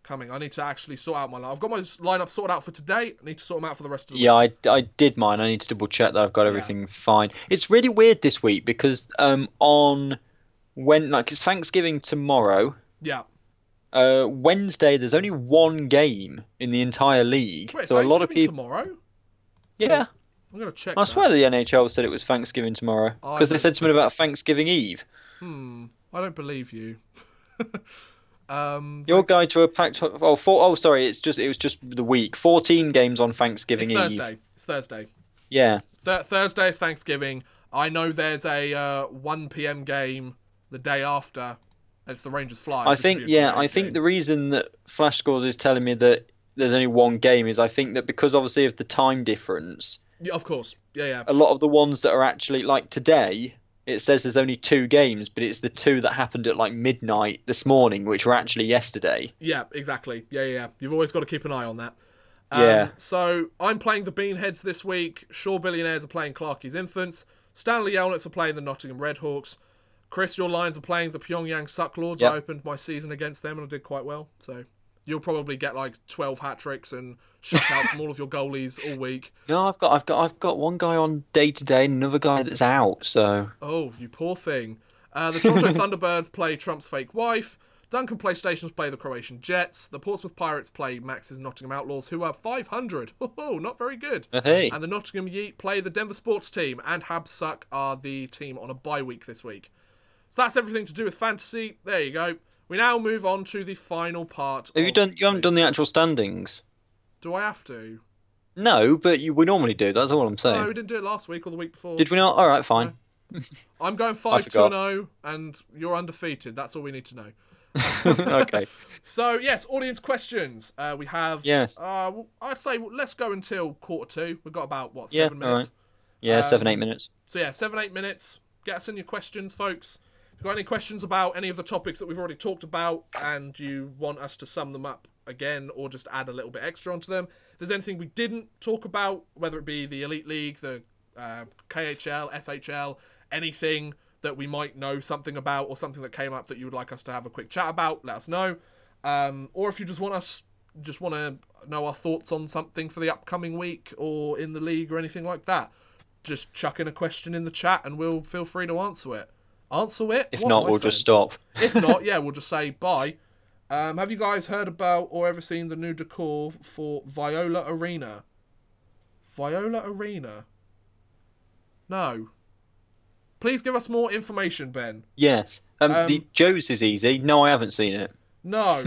coming. I need to actually sort out my lineup. I've got my lineup sorted out for today. I need to sort them out for the rest of the week. Yeah, I did mine. I need to double check that I've got everything fine. It's really weird this week because it's Thanksgiving tomorrow. Yeah. Wednesday, there's only one game in the entire league. Wait, so a lot of people. Tomorrow? Yeah. I'm going to check I swear the NHL said it was Thanksgiving tomorrow because they said something about Thanksgiving Eve. I don't believe you. Your guide to a packed. It was just the week. 14 games on Thanksgiving Eve. It's Thursday. Yeah. Thursday is Thanksgiving. I know there's a 1 p.m. game the day after. It's the Rangers Flyers. I think the reason that Flash Scores is telling me that there's only one game is I think that because obviously of the time difference. Yeah, of course. Yeah. A lot of the ones that are actually like today, it says there's only 2 games, but it's the 2 that happened at like midnight this morning, which were actually yesterday. Yeah, exactly. Yeah. You've always got to keep an eye on that. Yeah. So I'm playing the Beanheads this week. Shaw Billionaires are playing Clarkie's Infants. Stanley Yelnats are playing the Nottingham Redhawks. Chris, your Lions are playing the Pyongyang Sucklords. Yep. I opened my season against them and I did quite well. So you'll probably get like 12 hat tricks and shutouts from all of your goalies all week. No, I've got one guy on day to day and another guy that's out. So. Oh, you poor thing. The Toronto Thunderbirds play Trump's Fake Wife. Duncan PlayStations play the Croatian Jets. The Portsmouth Pirates play Max's Nottingham Outlaws, who are 500. Oh, not very good. Hey. And the Nottingham Yeet play the Denver Sports Team, and Habs Suck are the team on a bye week this week. So that's everything to do with fantasy. There you go. We now move on to the final part. You haven't done the actual standings? Do I have to? No, but we normally do. That's all I'm saying. No, we didn't do it last week or the week before. Did we not? All right, fine. No. I'm going 5-2-0, and you're undefeated. That's all we need to know. Okay. So, yes, audience questions. We have... Yes. I'd say let's go until 1:45. We've got about, 7 minutes? All right. Yeah, 7-8 minutes. So, 7-8 minutes. Get us in your questions, folks. If you've got any questions about any of the topics that we've already talked about and you want us to sum them up again or just add a little bit extra onto them, if there's anything we didn't talk about, whether it be the Elite League, the KHL, SHL, anything that we might know something about or something that came up that you would like us to have a quick chat about, let us know. Or if you just want to know our thoughts on something for the upcoming week or in the league or anything like that, just chuck in a question in the chat and we'll feel free to answer it. If not, we'll just stop. If not, we'll just say bye. Have you guys heard about or ever seen the new decor for Viola Arena? Viola Arena? No. Please give us more information, Ben. Yes. The Joe's is easy. No, I haven't seen it. No,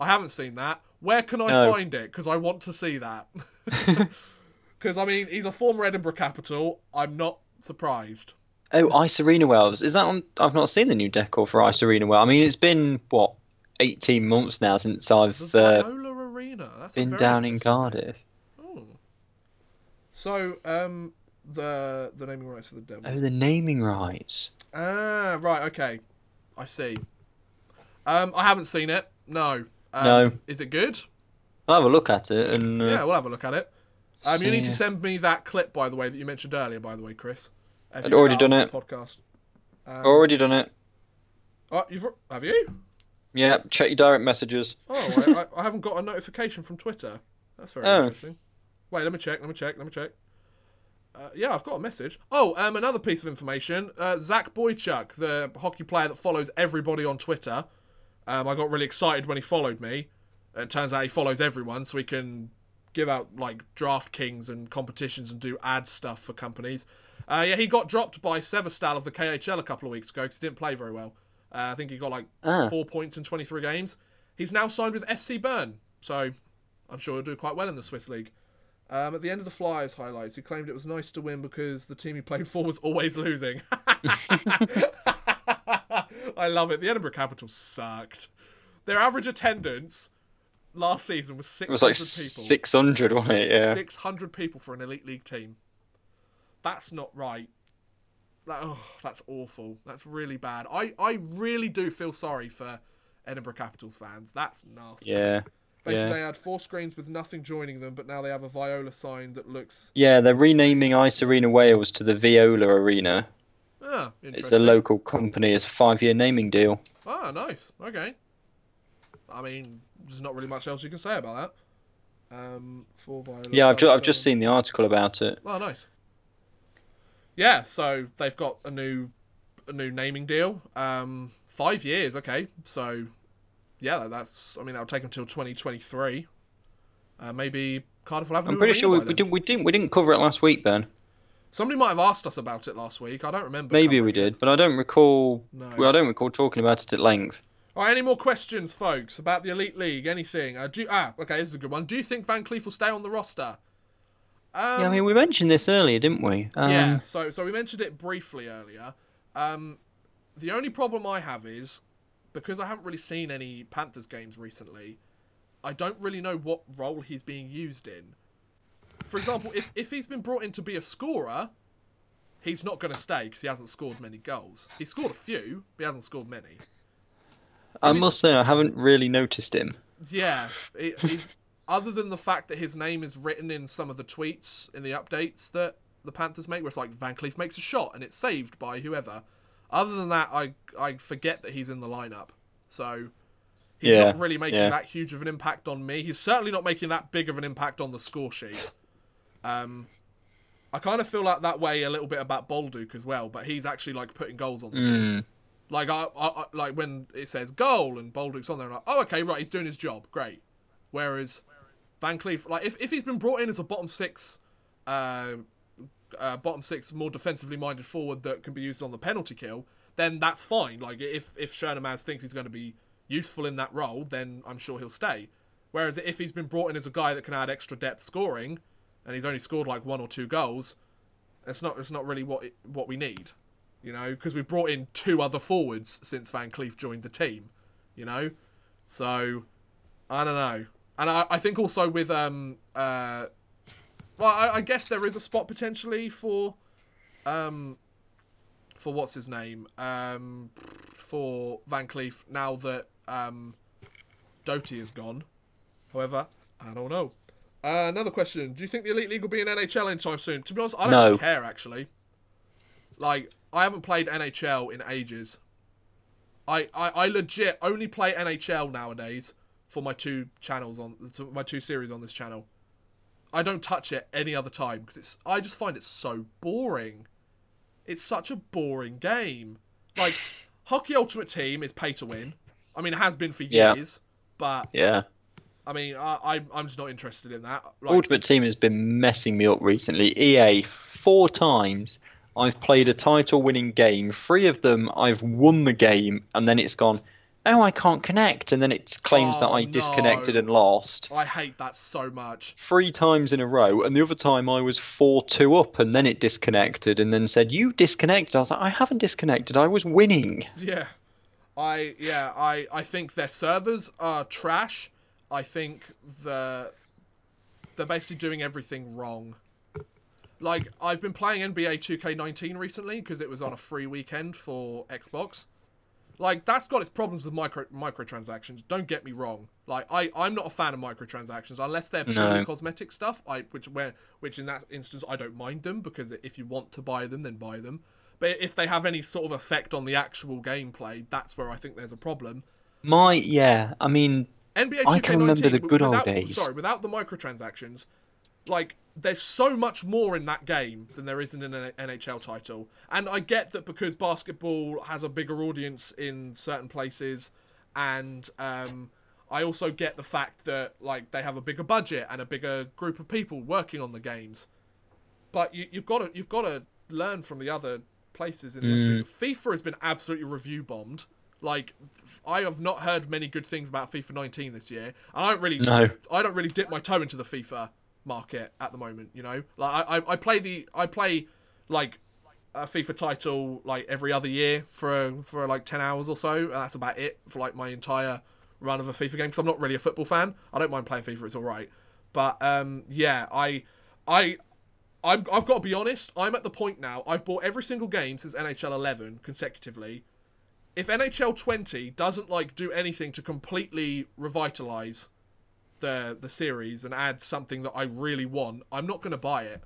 I haven't seen that. Where can I find it? Because I want to see that. Because, I mean, he's a former Edinburgh Capital. I'm not surprised. Oh, Ice Arena Wells. Is that on? I've not seen the new decor for Ice Arena Wells. I mean, it's been, 18 months now since I've Viola Arena. That's been down in Cardiff. Oh. So, the naming rights for the Devils. Oh, the naming rights. Ah, right, okay. I see. I haven't seen it. No. No. Is it good? I'll have a look at it. And yeah, we'll have a look at it. You need to send me that clip, by the way, that you mentioned earlier, by the way, Chris. I'd already done it. Podcast. Already done it. Oh, have you? Yeah, check your direct messages. Oh, I haven't got a notification from Twitter. That's very interesting. Wait, let me check. Yeah, I've got a message. Oh, another piece of information. Zach Boychuk, the hockey player that follows everybody on Twitter. I got really excited when he followed me. It turns out he follows everyone, so he can give out like DraftKings and competitions and do ad stuff for companies. He got dropped by Severstal of the KHL a couple of weeks ago because he didn't play very well. I think he got like 4 points in 23 games. He's now signed with SC Bern, so I'm sure he'll do quite well in the Swiss League. At the end of the Flyers highlights, he claimed it was nice to win because the team he played for was always losing. I love it. The Edinburgh Capitals sucked. Their average attendance last season was 600 It was like people. 600, wasn't it? Yeah. 600 people for an Elite League team. That's not right. That's awful. That's really bad. I really do feel sorry for Edinburgh Capitals fans. That's nasty. Yeah. Basically, they had 4 screens with nothing joining them, but now they have a Viola sign that looks... Yeah, they're renaming Ice Arena Wales to the Viola Arena. Ah, interesting. It's a local company. It's a 5-year naming deal. Ah, nice. Okay. I mean, there's not really much else you can say about that. For Viola. Yeah, I've just seen the article about it. Oh, nice. Yeah, so they've got a new naming deal. 5 years, okay. So, yeah, that's... I mean, that'll take them till 2023. Maybe Cardiff will have a I'm new pretty arena sure by then. we didn't cover it last week, Ben. Somebody might have asked us about it last week. I don't remember. Maybe we did, but I don't recall. No. Well, I don't recall talking about it at length. All right, any more questions, folks, about the Elite League? Anything? Okay, this is a good one. Do you think Van Cleef will stay on the roster? Yeah, I mean, we mentioned this earlier, didn't we? Yeah, so we mentioned it briefly earlier. The only problem I have is, because I haven't really seen any Panthers games recently, I don't really know what role he's being used in. For example, if he's been brought in to be a scorer, he's not going to stay because he hasn't scored many goals. He's scored a few, but he hasn't scored many. I must say, I haven't really noticed him. Yeah, he's, other than the fact that his name is written in some of the tweets in the updates that the Panthers make, where it's like Van Cleef makes a shot and it's saved by whoever. Other than that, I forget that he's in the lineup. So he's not really making that huge of an impact on me. He's certainly not making that big of an impact on the score sheet. I kind of feel like that way a little bit about Bolduc as well, but he's actually like putting goals on the board. Like I like when it says goal and Bolduc's on there, I'm like, oh okay, right, he's doing his job, great. Whereas Van Cleef, like if he's been brought in as a bottom six more defensively minded forward that can be used on the penalty kill, then that's fine. Like if Chernomaz thinks he's going to be useful in that role, then I'm sure he'll stay. Whereas if he's been brought in as a guy that can add extra depth scoring, and he's only scored like 1 or 2 goals, it's not really what we need, you know, because we've brought in 2 other forwards since Van Cleef joined the team, you know, so I don't know, and I think also with I guess there is a spot potentially for what's his name for Van Cleef now that Doty is gone. However, I don't know. Another question. Do you think the Elite League will be in NHL anytime soon? To be honest, I don't really care, actually. Like, I haven't played NHL in ages. I legit only play NHL nowadays for my 2 channels my 2 series on this channel. I don't touch it any other time because I just find it so boring. It's such a boring game. Like, Hockey Ultimate Team is pay to win. I mean, it has been for years, but I mean, I'm just not interested in that. Like, Ultimate Team has been messing me up recently. EA, 4 times I've played a title-winning game. 3 of them I've won the game, and then it's gone, oh, I can't connect, and then it claims that I disconnected and lost. I hate that so much. 3 times in a row, and the other time I was 4-2 up, and then it disconnected, and then said, you disconnected. I was like, I haven't disconnected, I was winning. Yeah. I think their servers are trash. I think they're basically doing everything wrong. Like, I've been playing NBA 2K19 recently because it was on a free weekend for Xbox. Like, that's got its problems with microtransactions. Don't get me wrong. Like, I'm not a fan of microtransactions unless they're purely cosmetic stuff. Which in that instance I don't mind them, because if you want to buy them, then buy them. But if they have any sort of effect on the actual gameplay, that's where I think there's a problem. I mean, NBA 2K19, I can remember the good old days. Sorry, without the microtransactions, like, there's so much more in that game than there is in an NHL title. And I get that because basketball has a bigger audience in certain places, and I also get the fact that, like, they have a bigger budget and a bigger group of people working on the games. But you've got to learn from the other places in the industry. FIFA has been absolutely review bombed. Like, I have not heard many good things about FIFA 19 this year. I don't really dip my toe into the FIFA market at the moment. You know, like I play like a FIFA title like every other year for like 10 hours or so, and that's about it for like my entire run of a FIFA game, because I'm not really a football fan. I don't mind playing FIFA, it's alright, but yeah, I've got to be honest, I'm at the point now, I've bought every single game since NHL 11 consecutively. If NHL 20 doesn't like do anything to completely revitalize the series and add something that I really want, I'm not going to buy it.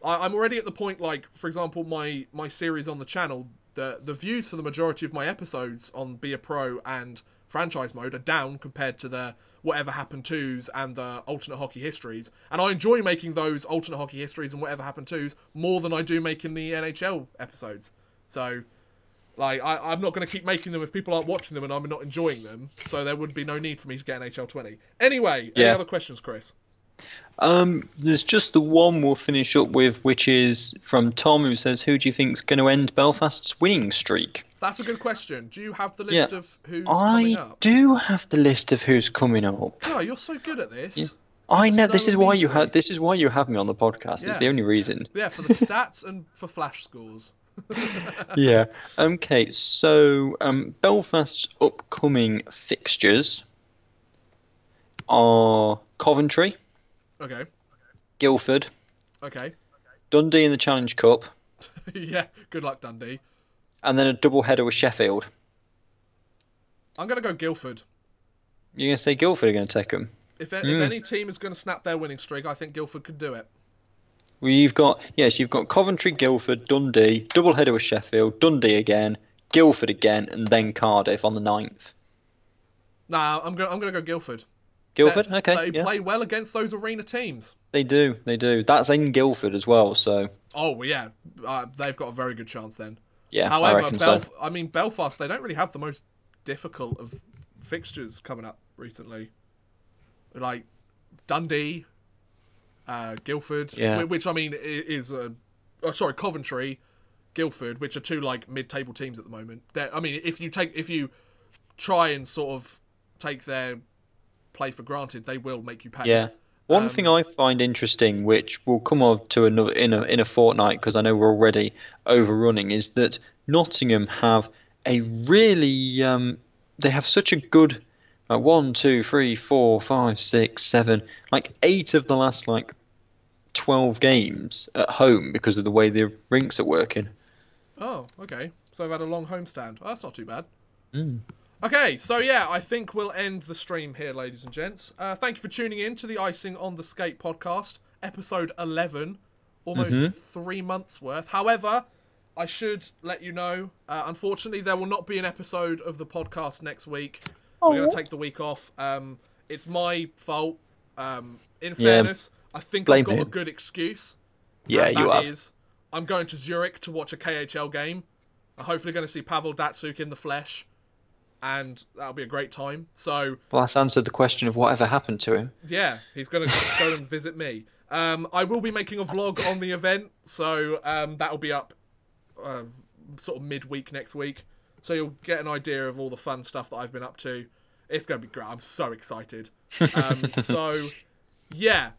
I'm already at the point, like, for example, my series on the channel, the views for the majority of my episodes on Be a Pro and Franchise Mode are down compared to the Whatever Happened To's and the Alternate Hockey Histories. And I enjoy making those Alternate Hockey Histories and Whatever Happened To's more than I do making the NHL episodes. So, like, I'm not going to keep making them if people aren't watching them and I'm not enjoying them. So there would be no need for me to get NHL 20. Anyway, any other questions, Chris? There's just the one we'll finish up with, which is from Tom, who says, who do you think's going to end Belfast's winning streak? That's a good question. Do you have the list of who's coming up? I do have the list of who's coming up. Oh, you're so good at this. Yeah. I know. This is why you have me on the podcast. Yeah. It's the only reason. Yeah, for the stats and for flash scores. Yeah. Okay. So Belfast's upcoming fixtures are Coventry. Okay. Guildford. Okay. Dundee in the Challenge Cup. Yeah. Good luck, Dundee. And then a double header with Sheffield. I'm going to go Guildford. You're going to say Guildford are going to take them? If any team is going to snap their winning streak, I think Guildford could do it. Well, you've got Coventry, Guildford, Dundee, double header with Sheffield, Dundee again, Guildford again, and then Cardiff on the 9th. Nah, I'm going to go Guildford. Guildford, okay. They play well against those arena teams. They do. That's in Guildford as well, so. Oh well, yeah, they've got a very good chance then. Yeah, however, I reckon so. I mean, Belfast, they don't really have the most difficult of fixtures coming up recently. Like Dundee, Guildford, which I mean is Coventry, Guildford, which are two like mid-table teams at the moment. I mean, if you try and sort of take their play for granted, they will make you pay. Yeah. One thing I find interesting, which will come on to another in a fortnight, because I know we're already overrunning, is that Nottingham have a really they have such a good 1, 2, 3, 4, 5, 6, 7, like 8 of the last 12 games at home because of the way the rinks are working. Oh, okay. So they've had a long homestand. Oh, that's not too bad. Mm. Okay, so yeah, I think we'll end the stream here, ladies and gents. Thank you for tuning in to the Icing on the Skate podcast, episode 11, almost 3 months worth. However, I should let you know, unfortunately, there will not be an episode of the podcast next week. We're going to take the week off. It's my fault. In fairness, I think I've got a good excuse. Yeah, you have. I'm going to Zurich to watch a KHL game. I'm hopefully going to see Pavel Datsuk in the flesh. And that'll be a great time. So, well, that's answered the question of whatever happened to him. Yeah, he's going to go and visit me. I will be making a vlog on the event, so that'll be up sort of midweek next week. So you'll get an idea of all the fun stuff that I've been up to. It's going to be great. I'm so excited. So, yeah.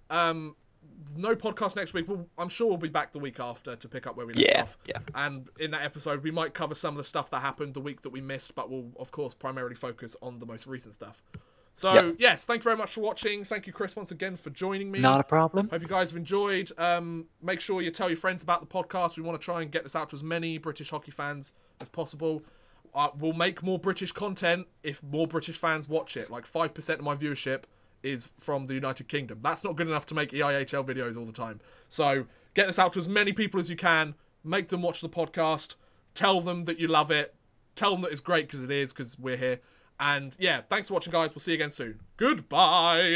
No podcast next week. I'm sure we'll be back the week after to pick up where we left off. Yeah. And in that episode, we might cover some of the stuff that happened the week that we missed, but we'll, of course, primarily focus on the most recent stuff. So, yes, thank you very much for watching. Thank you, Chris, once again for joining me. Not a problem. Hope you guys have enjoyed. Make sure you tell your friends about the podcast. We want to try and get this out to as many British hockey fans as possible. We'll make more British content if more British fans watch it. Like 5% of my viewership is from the United Kingdom. That's not good enough to make EIHL videos all the time. So get this out to as many people as you can. Make them watch the podcast. Tell them that you love it. Tell them that it's great, because it is, because we're here. And yeah, thanks for watching, guys. We'll see you again soon. Goodbye.